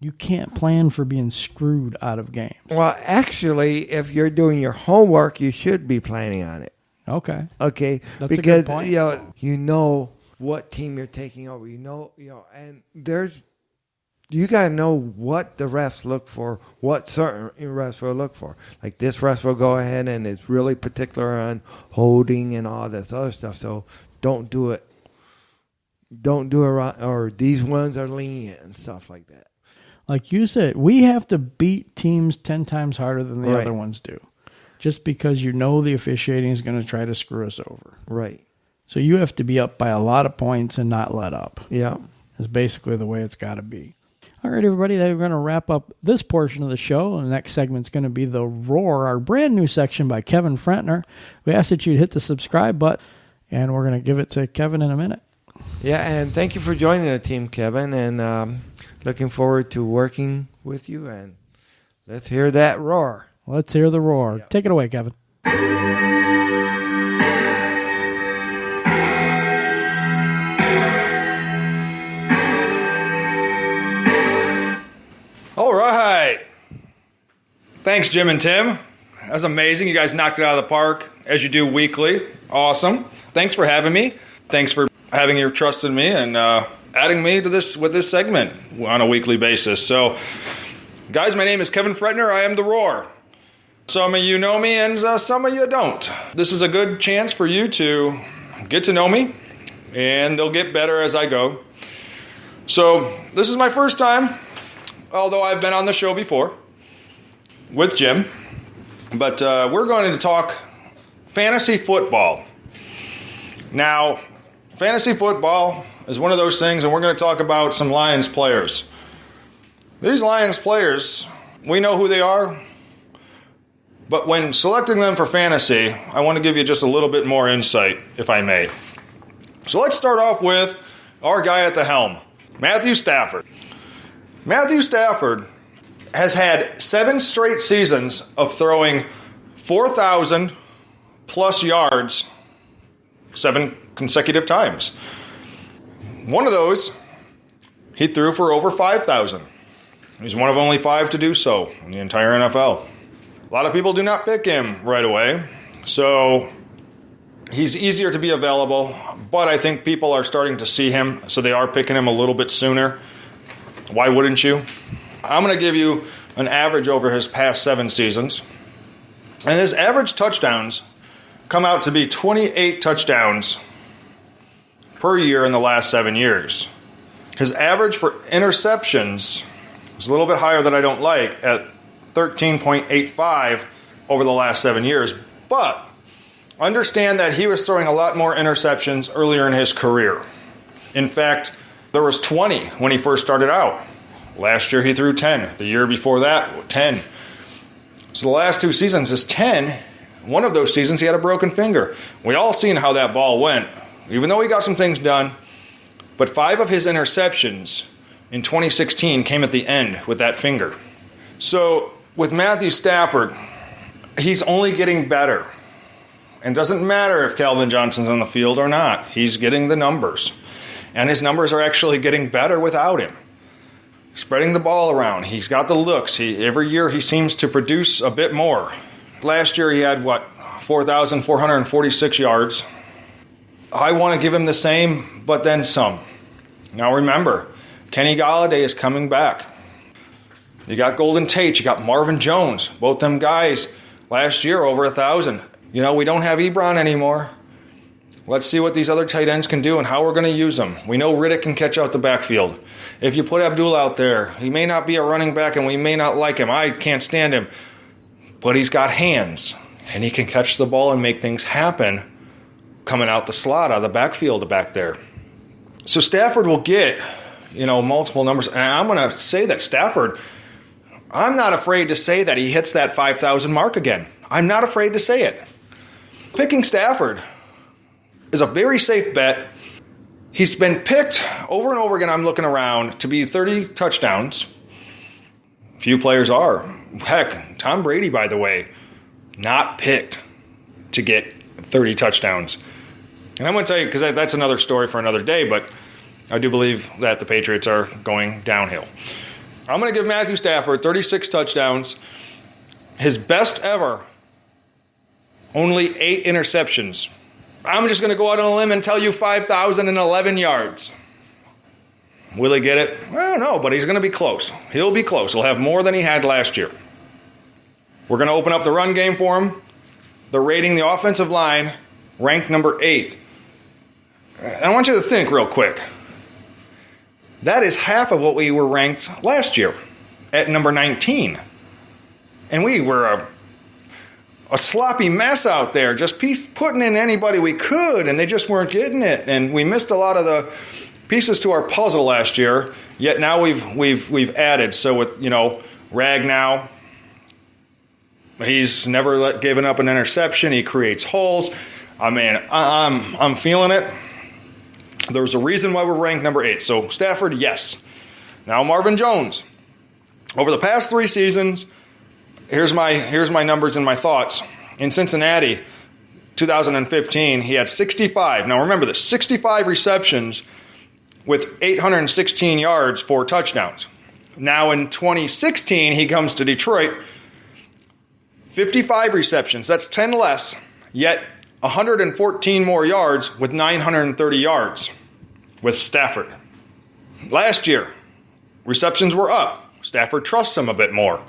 You can't plan for being screwed out of games. Well, actually, if you're doing your homework, you should be planning on it. Okay. That's a good point. You know what team you're taking over. And you got to know what the refs look for, what certain refs will look for. Like this ref will go ahead and is really particular on holding and all this other stuff. So don't do it. Don't do it right, or these ones are lenient and stuff like that. Like you said, we have to beat teams 10 times harder than the other ones do. Just because you know the officiating is going to try to screw us over. Right. So you have to be up by a lot of points and not let up. Yeah. Is basically the way it's got to be. All right, everybody, we're going to wrap up this portion of the show. And the next segment's going to be The Roar, our brand new section by Kevin Frentner. We ask that you'd hit the subscribe button, and we're going to give it to Kevin in a minute. Yeah, and thank you for joining the team, Kevin, and looking forward to working with you, and let's hear that roar. Let's hear the roar. Yep. Take it away, Kevin. All right. Thanks, Jim and Tim. That was amazing. You guys knocked it out of the park, as you do weekly. Awesome. Thanks for having me. Thanks for having your trust in me and adding me to this with this segment on a weekly basis. So, guys, my name is Kevin Frentner. I am The Roar. Some of you know me and some of you don't. This is a good chance for you to get to know me, and they'll get better as I go. So, this is my first time, although I've been on the show before with Jim. But we're going to talk fantasy football. Now, fantasy football is one of those things, and we're going to talk about some Lions players. These Lions players, we know who they are, but when selecting them for fantasy, I want to give you just a little bit more insight, if I may. So let's start off with our guy at the helm, Matthew Stafford. Matthew Stafford has had 7 straight seasons of throwing 4,000 plus yards 7 consecutive times. One of those, he threw for over 5,000. He's one of only 5 to do so in the entire NFL. A lot of people do not pick him right away, so he's easier to be available, but I think people are starting to see him, so they are picking him a little bit sooner. Why wouldn't you? I'm going to give you an average over his past 7 seasons, and his average touchdowns come out to be 28 touchdowns per year in the last 7 years. His average for interceptions is a little bit higher than I don't like at 13.85 over the last 7 years. But understand that he was throwing a lot more interceptions earlier in his career. In fact, there was 20 when he first started out. Last year he threw 10. The year before that, 10. So the last 2 seasons is 10. One of those seasons he had a broken finger. We all seen how that ball went, even though he got some things done. But 5 of his interceptions in 2016 came at the end with that finger. So with Matthew Stafford, he's only getting better. And doesn't matter if Calvin Johnson's on the field or not. He's getting the numbers. And his numbers are actually getting better without him. Spreading the ball around. He's got the looks. Every year he seems to produce a bit more. Last year he had, 4,446 yards. I want to give him the same, but then some. Now remember, Kenny Golladay is coming back. You got Golden Tate, you got Marvin Jones. Both them guys last year over 1,000. We don't have Ebron anymore. Let's see what these other tight ends can do and how we're going to use them. We know Riddick can catch out the backfield. If you put Abdul out there, he may not be a running back and we may not like him. I can't stand him. But he's got hands and he can catch the ball and make things happen coming out the slot, out of the backfield back there. So Stafford will get, multiple numbers. And I'm going to say that Stafford, I'm not afraid to say that he hits that 5,000 mark again. I'm not afraid to say it. Picking Stafford is a very safe bet. He's been picked over and over again, I'm looking around, to be 30 touchdowns. Few players are. Heck, Tom Brady, by the way, not picked to get 30 touchdowns. And I'm going to tell you, because that's another story for another day, but I do believe that the Patriots are going downhill. I'm going to give Matthew Stafford 36 touchdowns. His best ever, only 8 interceptions. I'm just going to go out on a limb and tell you 5,011 yards. Will he get it? I don't know, but he's going to be close. He'll be close. He'll have more than he had last year. We're going to open up the run game for him. They're rating the offensive line ranked number 8. I want you to think real quick. That is half of what we were ranked last year at number 19. And we were a sloppy mess out there, just putting in anybody we could, and they just weren't getting it. And we missed a lot of the pieces to our puzzle last year. Yet now we've added. So with Rag now, he's never given up an interception. He creates holes. I'm feeling it. There's a reason why we're ranked number 8. So Stafford, yes. Now Marvin Jones. Over the past 3 seasons, here's my numbers and my thoughts. In Cincinnati, 2015, he had 65. Now remember this, 65 receptions with 816 yards, 4 touchdowns. Now in 2016, he comes to Detroit, 55 receptions. That's 10 less, yet 114 more yards with 930 yards with Stafford. Last year, receptions were up. Stafford trusts him a bit more.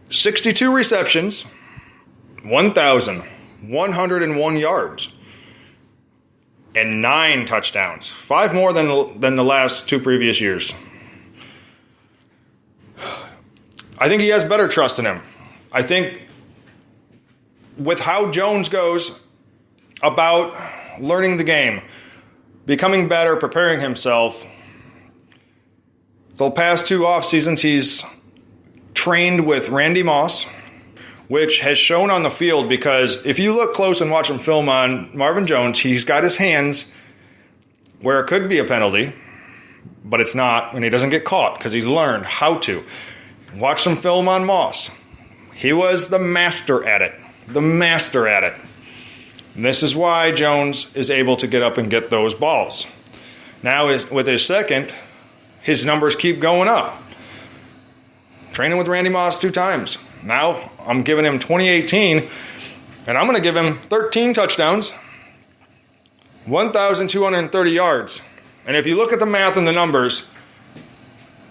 62 receptions, 1,101 yards, and 9 touchdowns. 5 more than the last 2 previous years. I think he has better trust in him. I think with how Jones goes about learning the game, becoming better, preparing himself, the past 2 off seasons he's trained with Randy Moss, which has shown on the field, because if you look close and watch him film on Marvin Jones, he's got his hands where it could be a penalty, but it's not, and he doesn't get caught because he's learned how to. Watch some film on Moss. He was the master at it. And this is why Jones is able to get up and get those balls. Now, with his second, his numbers keep going up. Training with Randy Moss 2 times. Now, I'm giving him 2018, and I'm going to give him 13 touchdowns, 1,230 yards. And if you look at the math and the numbers,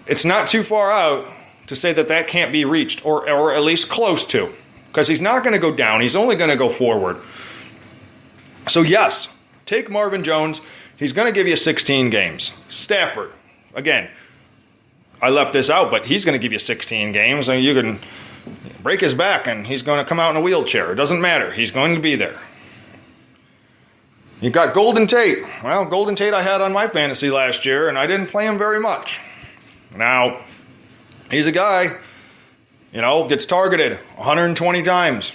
it's not too far out to say that can't be reached, or at least close to. Because he's not going to go down. He's only going to go forward. So yes, take Marvin Jones. He's going to give you 16 games. Stafford, again, I left this out, but he's going to give you 16 games. And you can break his back, and he's going to come out in a wheelchair. It doesn't matter. He's going to be there. You got Golden Tate. Well, Golden Tate I had on my fantasy last year, and I didn't play him very much. Now, he's a guy, gets targeted 120 times,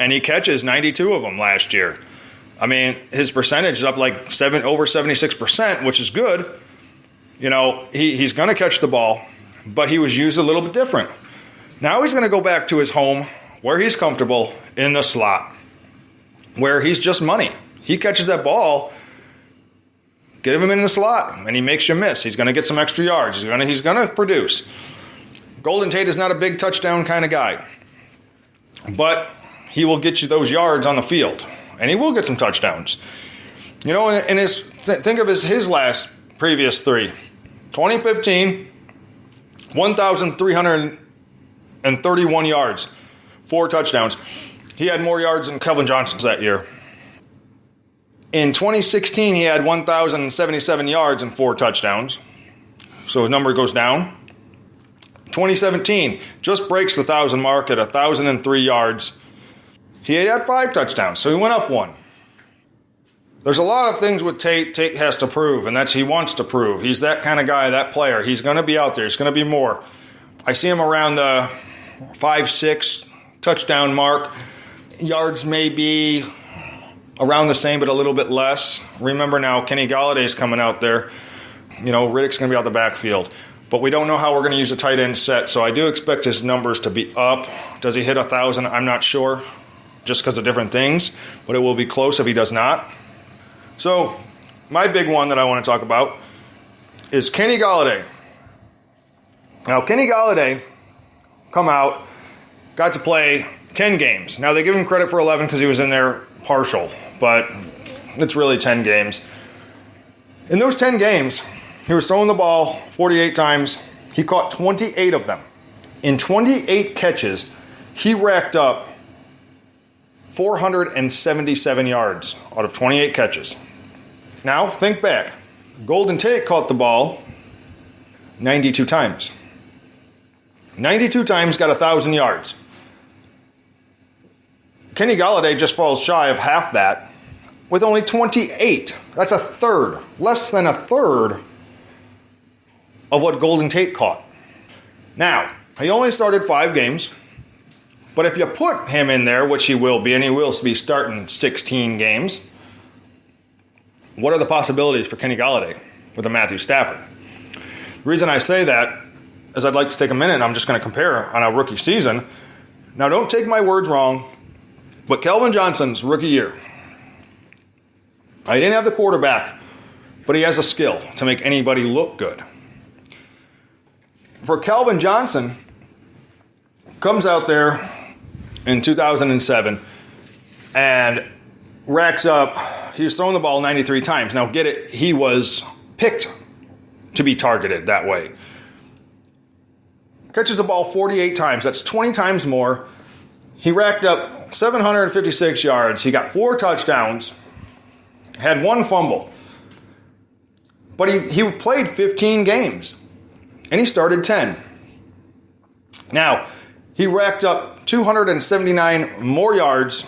and he catches 92 of them last year. I mean, his percentage is up like over 76%, which is good. He's going to catch the ball, but he was used a little bit different. Now he's going to go back to his home where he's comfortable in the slot, where he's just money. He catches that ball, get him in the slot, and he makes you miss. He's going to get some extra yards. He's going to produce. Golden Tate is not a big touchdown kind of guy, but he will get you those yards on the field, and he will get some touchdowns. And think of his previous three. 2015, 1,331 yards, 4 touchdowns. He had more yards than Kelvin Johnson's that year. In 2016, he had 1,077 yards and 4 touchdowns. So his number goes down. 2017, just breaks the 1,000 mark at 1,003 yards. He had 5 touchdowns, so he went up 1. There's a lot of things with Tate. Tate has to prove, and he wants to prove. He's that kind of guy, that player. He's going to be out there. He's going to be more. I see him around the 5-6 touchdown mark. Yards may be around the same, but a little bit less. Remember now, Kenny Galladay's coming out there. Riddick's going to be out the backfield. But we don't know how we're going to use a tight end set, so I do expect his numbers to be up. Does he hit 1,000? I'm not sure, just because of different things. But it will be close if he does not. So, my big one that I want to talk about is Kenny Galladay. Now, Kenny Galladay got to play 10 games. Now, they give him credit for 11 because he was in there partial, but it's really 10 games. In those 10 games, he was throwing the ball 48 times. He caught 28 of them. In 28 catches, he racked up 477 yards out of 28 catches. Now, think back. Golden Tate caught the ball 92 times. 92 times got 1,000 yards. Kenny Galladay just falls shy of half that with only 28. That's a third, less than a third of what Golden Tate caught. Now, he only started 5 games, but if you put him in there, which he will be, and he will be starting 16 games, what are the possibilities for Kenny Galladay with a Matthew Stafford? The reason I say that is I'd like to take a minute, and I'm just going to compare on a rookie season. Now, don't take my words wrong, but Kelvin Johnson's rookie year, I didn't have the quarterback, but he has a skill to make anybody look good. For Kelvin Johnson, comes out there in 2007 and racks up, he was throwing the ball 93 times. Now get it, he was picked to be targeted that way. Catches the ball 48 times, that's 20 times more. He racked up 756 yards, he got 4 touchdowns, had 1 fumble. But he played 15 games, and he started 10. Now, he racked up 279 more yards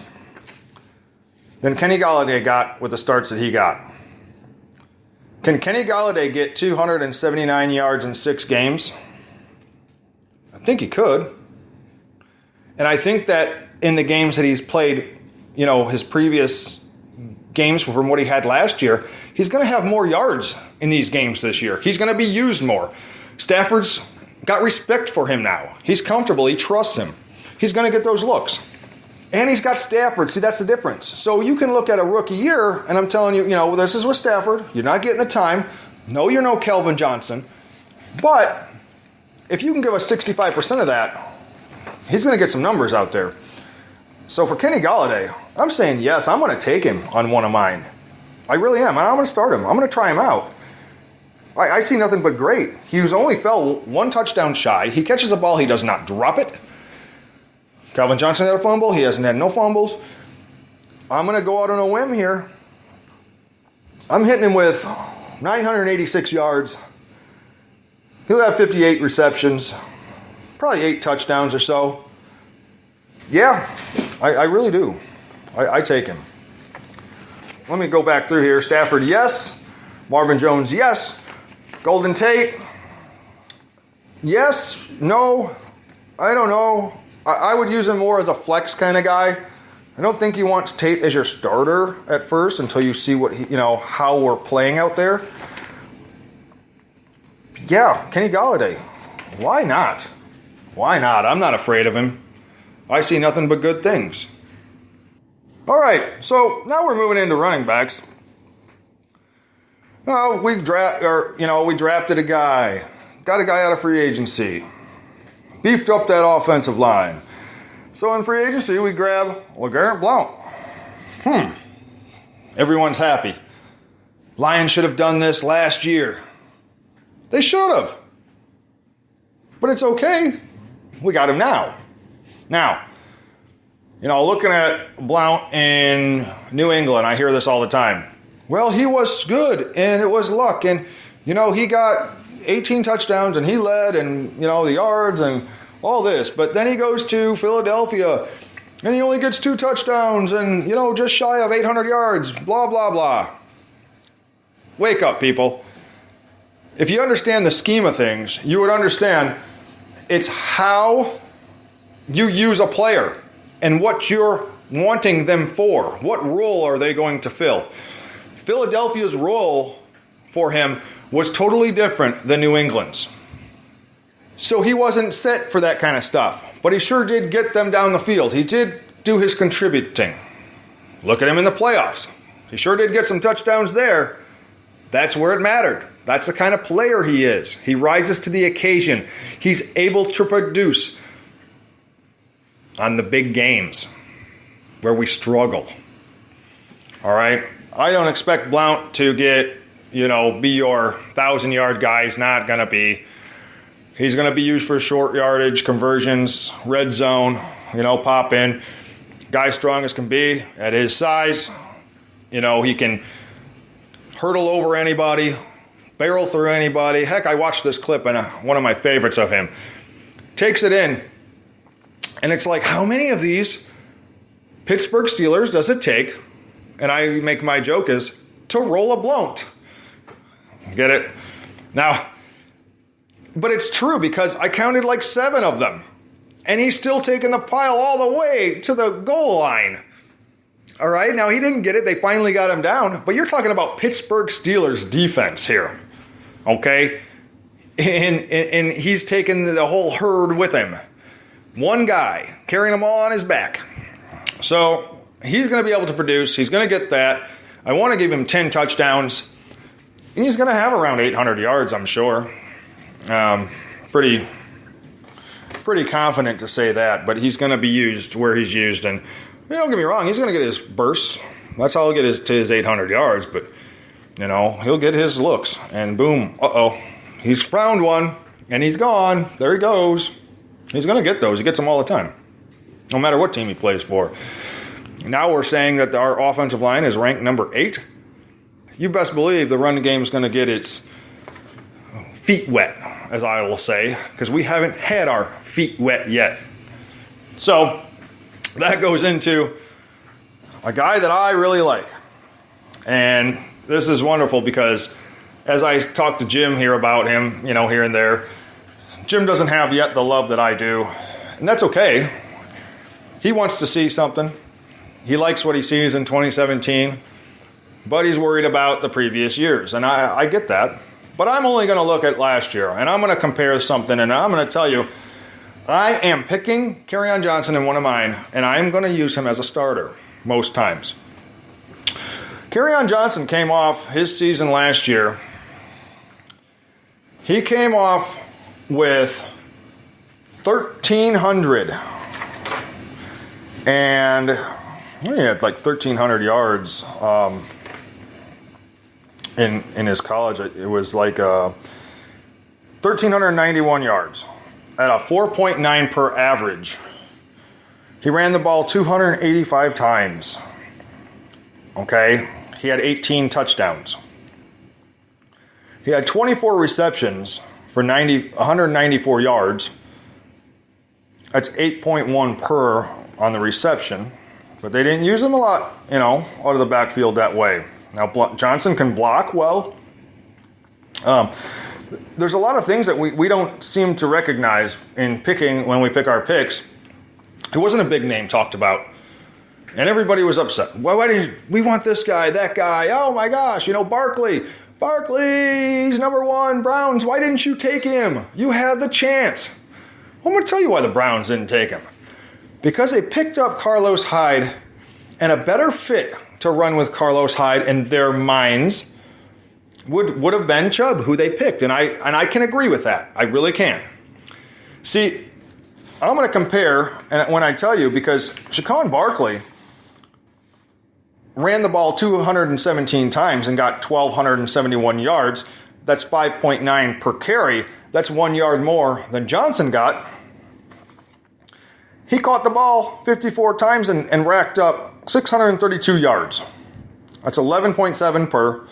than Kenny Galladay got with the starts that he got. Can Kenny Galladay get 279 yards in 6 games? I think he could. And I think that in the games that he's played, his previous games from what he had last year, he's going to have more yards in these games this year. He's going to be used more. Stafford's got respect for him now. He's comfortable. He trusts him. He's going to get those looks. And he's got Stafford. See, that's the difference. So you can look at a rookie year, and I'm telling you, this is with Stafford. You're not getting the time. No, you're no Kelvin Johnson. But if you can give us 65% of that, he's going to get some numbers out there. So for Kenny Galladay, I'm saying yes, I'm going to take him on one of mine. I really am. I'm going to start him. I'm going to try him out. I see nothing but great. He only fell 1 touchdown shy. He catches a ball. He does not drop it. Calvin Johnson had a fumble. He hasn't had no fumbles. I'm going to go out on a whim here. I'm hitting him with 986 yards. He'll have 58 receptions, probably 8 touchdowns or so. Yeah, I really do. I take him. Let me go back through here. Stafford, yes. Marvin Jones, yes. Golden Tate, yes. No, I don't know. I would use him more as a flex kind of guy. I don't think he wants Tate as your starter at first until you see what how we're playing out there. Yeah, Kenny Golladay. Why not? Why not? I'm not afraid of him. I see nothing but good things. All right, so now we're moving into running backs. We drafted a guy, got a guy out of free agency, beefed up that offensive line. So in free agency, we grab LeGarrette Blount. Everyone's happy. Lions should have done this last year. They should have. But it's okay. We got him now. Now, looking at Blount in New England, I hear this all the time. Well, he was good, and it was luck. And, he got 18 touchdowns, and he led, and, the yards, and all this. But then he goes to Philadelphia, and he only gets 2 touchdowns, and, just shy of 800 yards, blah, blah, blah. Wake up, people. If you understand the scheme of things, you would understand it's how you use a player and what you're wanting them for. What role are they going to fill? Philadelphia's role for him was totally different than New England's. So he wasn't set for that kind of stuff. But he sure did get them down the field. He did do his contributing. Look at him in the playoffs. He sure did get some touchdowns there. That's where it mattered. That's the kind of player he is. He rises to the occasion. He's able to produce on the big games where we struggle. All right? I don't expect Blount to get, be your 1,000-yard guy. He's not going to be. He's going to be used for short yardage, conversions, red zone, pop in. Guy strong as can be at his size. He can hurdle over anybody, barrel through anybody. Heck, I watched this clip and one of my favorites of him. Takes it in. And it's like, how many of these Pittsburgh Steelers does it take? And I make my joke is to roll a Blount. Get it? Now, but it's true because I counted like 7 of them. And he's still taking the pile all the way to the goal line. All right, now he didn't get it. They finally got him down. But you're talking about Pittsburgh Steelers defense here. Okay? And he's taking the whole herd with him. One guy carrying them all on his back. So he's going to be able to produce. He's going to get that. I want to give him 10 touchdowns. And he's going to have around 800 yards, I'm sure. Pretty confident to say that. But he's going to be used where he's used. And don't get me wrong, he's going to get his bursts. That's how he'll get to his 800 yards. But, he'll get his looks. And boom, he's found one. And he's gone. There he goes. He's going to get those. He gets them all the time. No matter what team he plays for. Now we're saying that our offensive line is ranked number 8. You best believe the run game is going to get its feet wet, as I will say. Because we haven't had our feet wet yet. So that goes into a guy that I really like. And this is wonderful because as I talk to Jim here about him, here and there, Jim doesn't have yet the love that I do. And that's okay. He wants to see something. He likes what he sees in 2017. But he's worried about the previous years. And I get that. But I'm only going to look at last year. And I'm going to compare something. And I'm going to tell you, I am picking Kerryon Johnson in one of mine, and I am going to use him as a starter most times. Kerryon Johnson came off his season last year. He came off with 1,300, and he had like 1,300 yards in his college. It was like 1,391 yards. At a 4.9 per average. He ran the ball 285 times. Okay? he had 18 touchdowns. He had 24 receptions for 194 yards. That's 8.1 per on the reception. But they didn't use him a lot, out of the backfield that way. Now, Johnson can block well. There's a lot of things that we don't seem to recognize in picking when we pick our picks. It wasn't a big name talked about. And everybody was upset. Why did we want this guy, that guy? Oh my gosh, Barkley. Barkley's number 1, Browns. Why didn't you take him? You had the chance. I'm going to tell you why the Browns didn't take him. Because they picked up Carlos Hyde, and a better fit to run with Carlos Hyde in their minds would have been Chubb, who they picked. And I can agree with that. I really can. See, I'm going to compare, and when I tell you, because Saquon Barkley ran the ball 217 times and got 1,271 yards. That's 5.9 per carry. That's 1 yard more than Johnson got. He caught the ball 54 times and racked up 632 yards. That's 11.7 per,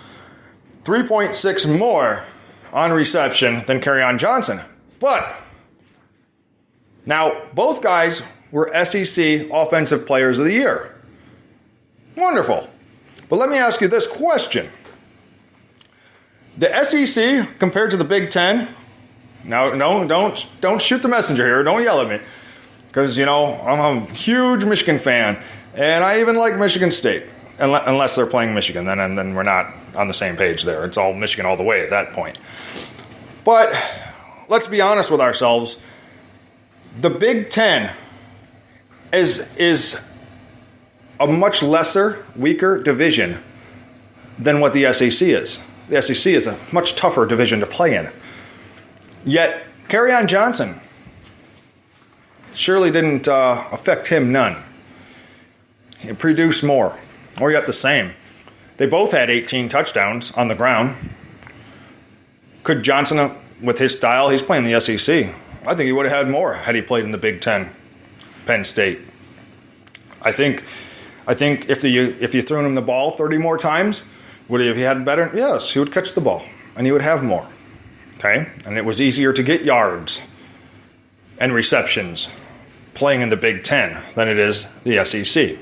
3.6 more on reception than Kerryon Johnson. But now both guys were SEC Offensive Players of the Year. Wonderful. But let me ask you this question. The SEC compared to the Big Ten, no, don't shoot the messenger here. Don't yell at me. Because, I'm a huge Michigan fan. And I even like Michigan State. Unless they're playing Michigan. Then we're not on the same page there. It's all Michigan all the way at that point. But let's be honest with ourselves. The Big Ten is a much lesser, weaker division than what the SEC is. The SEC is a much tougher division to play in. Yet, Kerryon Johnson surely didn't affect him none. He produced more, or yet the same. They both had 18 touchdowns on the ground. Could Johnson, with his style, he's playing the SEC. I think he would have had more had he played in the Big Ten, Penn State. I think if you threw him the ball 30 more times, would he have had better? Yes, he would catch the ball, and he would have more. Okay? And it was easier to get yards and receptions playing in the Big Ten than it is the SEC.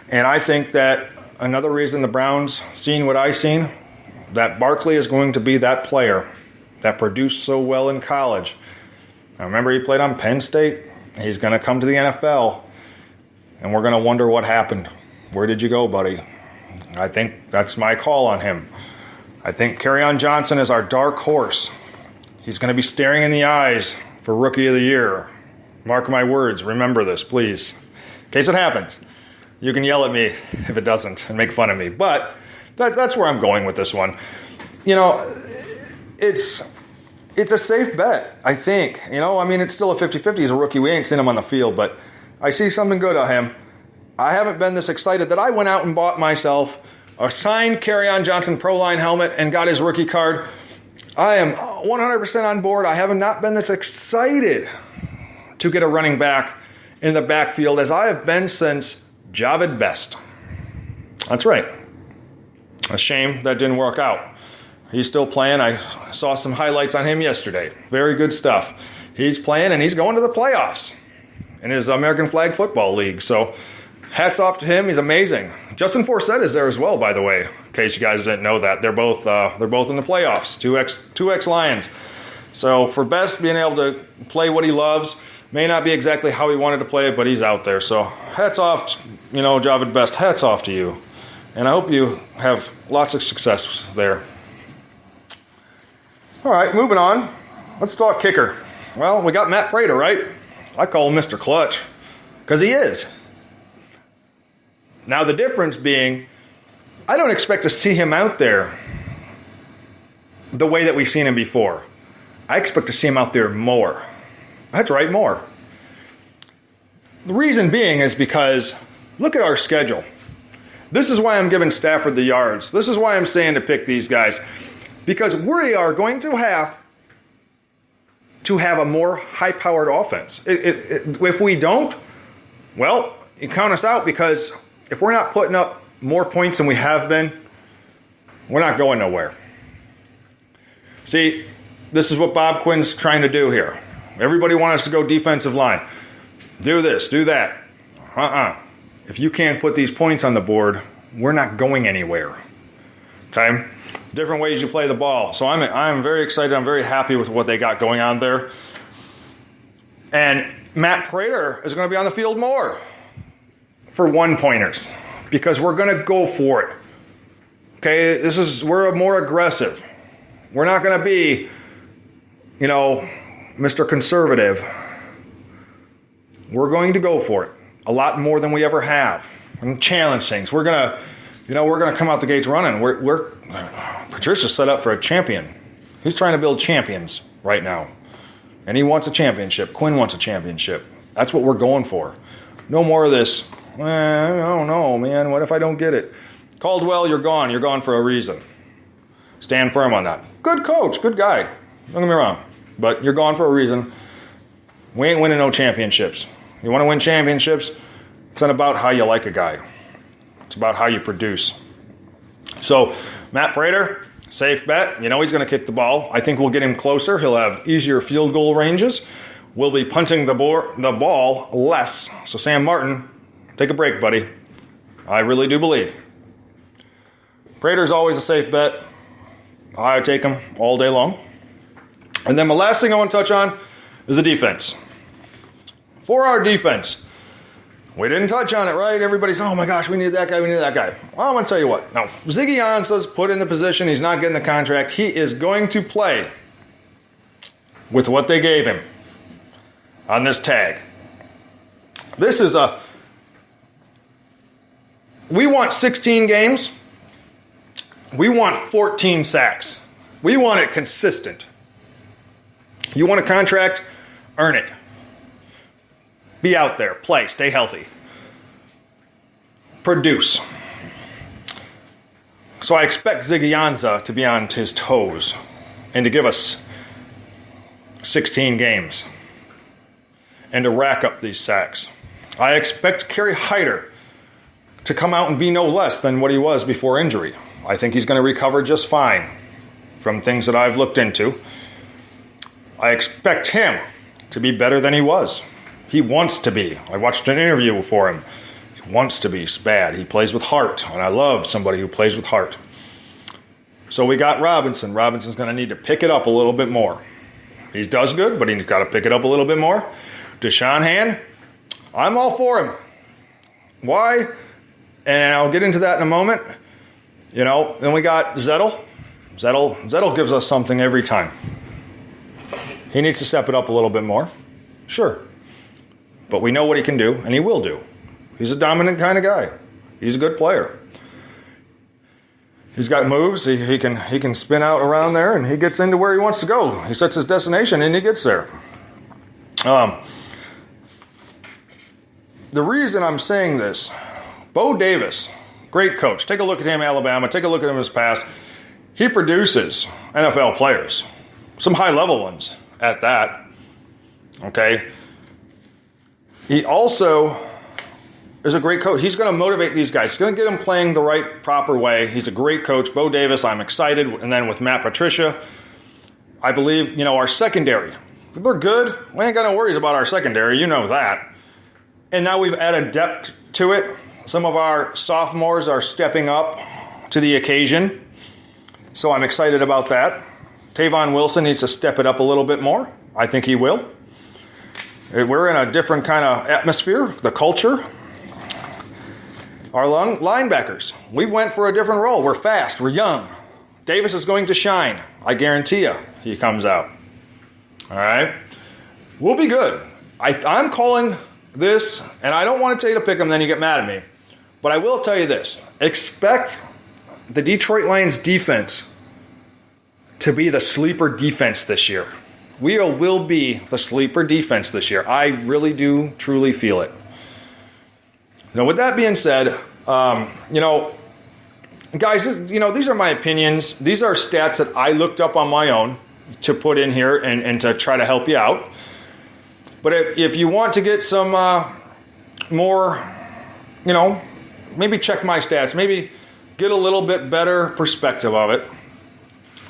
And I think that another reason the Browns seen what I seen, that Barkley is going to be that player that produced so well in college. Now remember, he played on Penn State. He's going to come to the NFL. And we're going to wonder what happened. Where did you go, buddy? I think that's my call on him. I think Kerryon Johnson is our dark horse. He's going to be staring in the eyes for Rookie of the Year. Mark my words. Remember this, please. In case it happens. You can yell at me if it doesn't and make fun of me. But that's where I'm going with this one. It's a safe bet, I think. It's still a 50-50. He's a rookie. We ain't seen him on the field, but I see something good on him. I haven't been this excited that I went out and bought myself a signed Kerryon Johnson Pro Line helmet and got his rookie card. I am 100% on board. I have not been this excited to get a running back in the backfield as I have been since Javid Best. That's right. A shame that didn't work out. He's still playing. I saw some highlights on him yesterday. Very good stuff. He's playing and he's going to the playoffs in his American Flag Football League. So hats off to him. He's amazing. Justin Forsett is there as well, by the way, in case you guys didn't know that. They're both in the playoffs, two ex-Lions. So for Best being able to play what he loves, may not be exactly how he wanted to play it, but he's out there. So hats off, Javid Best, hats off to you. And I hope you have lots of success there. All right, moving on. Let's talk kicker. Well, we got Matt Prater, right? I call him Mr. Clutch because he is. Now, the difference being, I don't expect to see him out there the way that we've seen him before. I expect to see him out there more. That's right, more. The reason being is because look at our schedule. This is why I'm giving Stafford the yards. This is why I'm saying to pick these guys. Because we are going to have a more high-powered offense. If we don't, well, you count us out because if we're not putting up more points than we have been, we're not going nowhere. See, this is what Bob Quinn's trying to do here. Everybody wants us to go defensive line. Do this, do that. If you can't put these points on the board, we're not going anywhere. Okay? Different ways you play the ball. So I'm very excited. I'm very happy with what they got going on there. And Matt Prater is going to be on the field more for one-pointers because we're going to go for it. Okay? We're more aggressive. We're not going to be, Mr. Conservative. We're going to go for it a lot more than we ever have and challenge things. We're going to come out the gates running. Patricia's set up for a champion. He's trying to build champions right now. And he wants a championship. Quinn wants a championship. That's what we're going for. No more of this, I don't know, man. What if I don't get it? Caldwell, you're gone. You're gone for a reason. Stand firm on that. Good coach, good guy. Don't get me wrong. But you're gone for a reason. We ain't winning no championships. You want to win championships? It's not about how you like a guy. It's about how you produce. So, Matt Prater, safe bet. He's going to kick the ball. I think we'll get him closer. He'll have easier field goal ranges. We'll be punting the ball less. So, Sam Martin, take a break, buddy. I really do believe. Prater's always a safe bet. I take him all day long. And then my last thing I want to touch on is the defense. For our defense, we didn't touch on it, right? Everybody's, oh my gosh, we need that guy, we need that guy. Well, I'm going to tell you what. Now, Ziggy Ansah's put in the position. He's not getting the contract. He is going to play with what they gave him on this tag. We want 16 games. We want 14 sacks. We want it consistent. You want a contract? Earn it. Be out there. Play. Stay healthy. Produce. So I expect Ziggy Ansah to be on his toes and to give us 16 games and to rack up these sacks. I expect Kerry Hyder to come out and be no less than what he was before injury. I think he's going to recover just fine from things that I've looked into. I expect him to be better than he was. He wants to be. I watched an interview for him. He wants to be bad. He plays with heart, and I love somebody who plays with heart. So we got Robinson. Robinson's going to need to pick it up a little bit more. He does good, but he's got to pick it up a little bit more. Deshaun Hand, I'm all for him. Why? And I'll get into that in a moment. Then we got Zettel. Zettel gives us something every time. He needs to step it up a little bit more. Sure. But we know what he can do, and he will do. He's a dominant kind of guy. He's a good player. He's got moves. He can spin out around there, and he gets into where he wants to go. He sets his destination, and he gets there. The reason I'm saying this, Bo Davis, great coach. Take a look at him, Alabama. Take a look at him in his past. He produces NFL players. Some high-level ones at that. Okay? He also is a great coach. He's going to motivate these guys. He's going to get them playing the right, proper way. He's a great coach. Bo Davis, I'm excited. And then with Matt Patricia, I believe, our secondary. They're good. We ain't got no worries about our secondary. You know that. And now we've added depth to it. Some of our sophomores are stepping up to the occasion. So I'm excited about that. Tavon Wilson needs to step it up a little bit more. I think he will. We're in a different kind of atmosphere, the culture. Our linebackers, we went for a different role. We're fast. We're young. Davis is going to shine. I guarantee you he comes out. All right? We'll be good. I'm calling this, and I don't want to tell you to pick them, then you get mad at me. But I will tell you this. Expect the Detroit Lions defense to be the sleeper defense this year. We will be the sleeper defense this year. I really do truly feel it. Now, with that being said, guys, these are my opinions. These are stats that I looked up on my own to put in here and to try to help you out. But if you want to get some more, maybe check my stats, maybe get a little bit better perspective of it,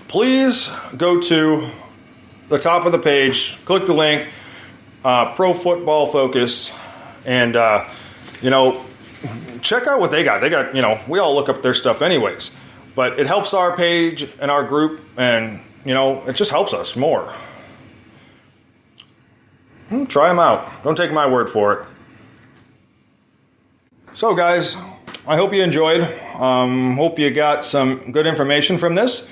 please go to the top of the page, click the link, Pro Football Focus, and, check out what they got. They got, we all look up their stuff anyways, but it helps our page and our group, and, it just helps us more. Try them out. Don't take my word for it. So, guys, I hope you enjoyed. Hope you got some good information from this.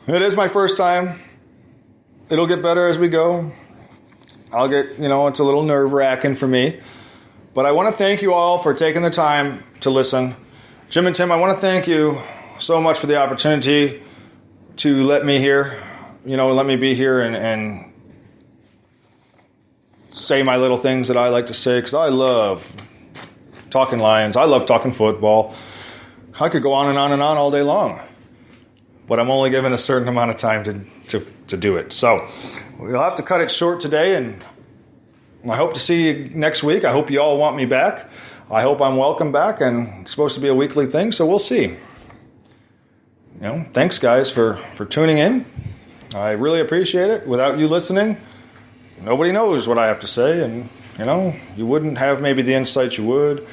It is my first time. It'll get better as we go. I'll get, it's a little nerve-wracking for me. But I want to thank you all for taking the time to listen. Jim and Tim, I want to thank you so much for the opportunity to let me let me be here and say my little things that I like to say, because I love talking Lions. I love talking football. I could go on and on and on all day long, but I'm only given a certain amount of time to do it. So we'll have to cut it short today, and I hope to see you next week. I hope you all want me back. I hope I'm welcome back, and it's supposed to be a weekly thing, so we'll see. Thanks, guys, for tuning in. I really appreciate it. Without you listening, nobody knows what I have to say, and, you wouldn't have maybe the insight you would.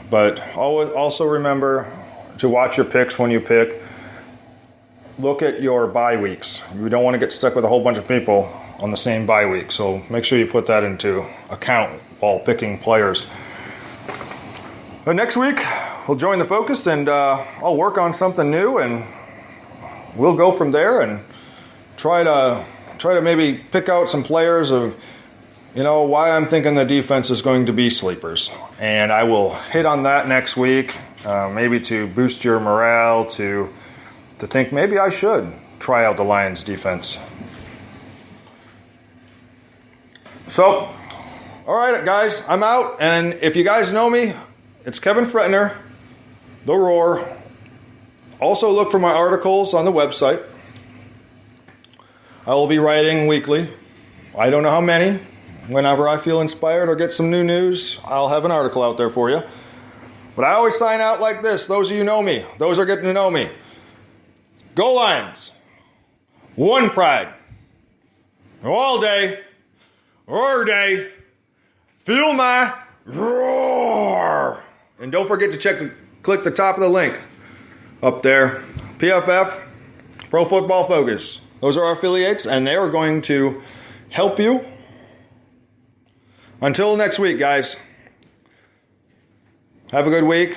But also remember to watch your picks when you pick. Look at your bye weeks. You don't want to get stuck with a whole bunch of people on the same bye week, so make sure you put that into account while picking players. But next week, we'll join the focus, and I'll work on something new, and we'll go from there and try to maybe pick out some players of, why I'm thinking the defense is going to be sleepers. And I will hit on that next week, maybe to boost your morale, to think maybe I should try out the Lions defense. So, all right, guys, I'm out. And if you guys know me, it's Kevin Frentner, The Roar. Also look for my articles on the website. I will be writing weekly. I don't know how many. Whenever I feel inspired or get some new news, I'll have an article out there for you. But I always sign out like this. Those of you who know me, those are getting to know me. Go Lions. One pride. All day. Roar day. Feel my roar. And don't forget to click the top of the link up there. PFF, Pro Football Focus. Those are our affiliates, and they are going to help you. Until next week, guys. Have a good week.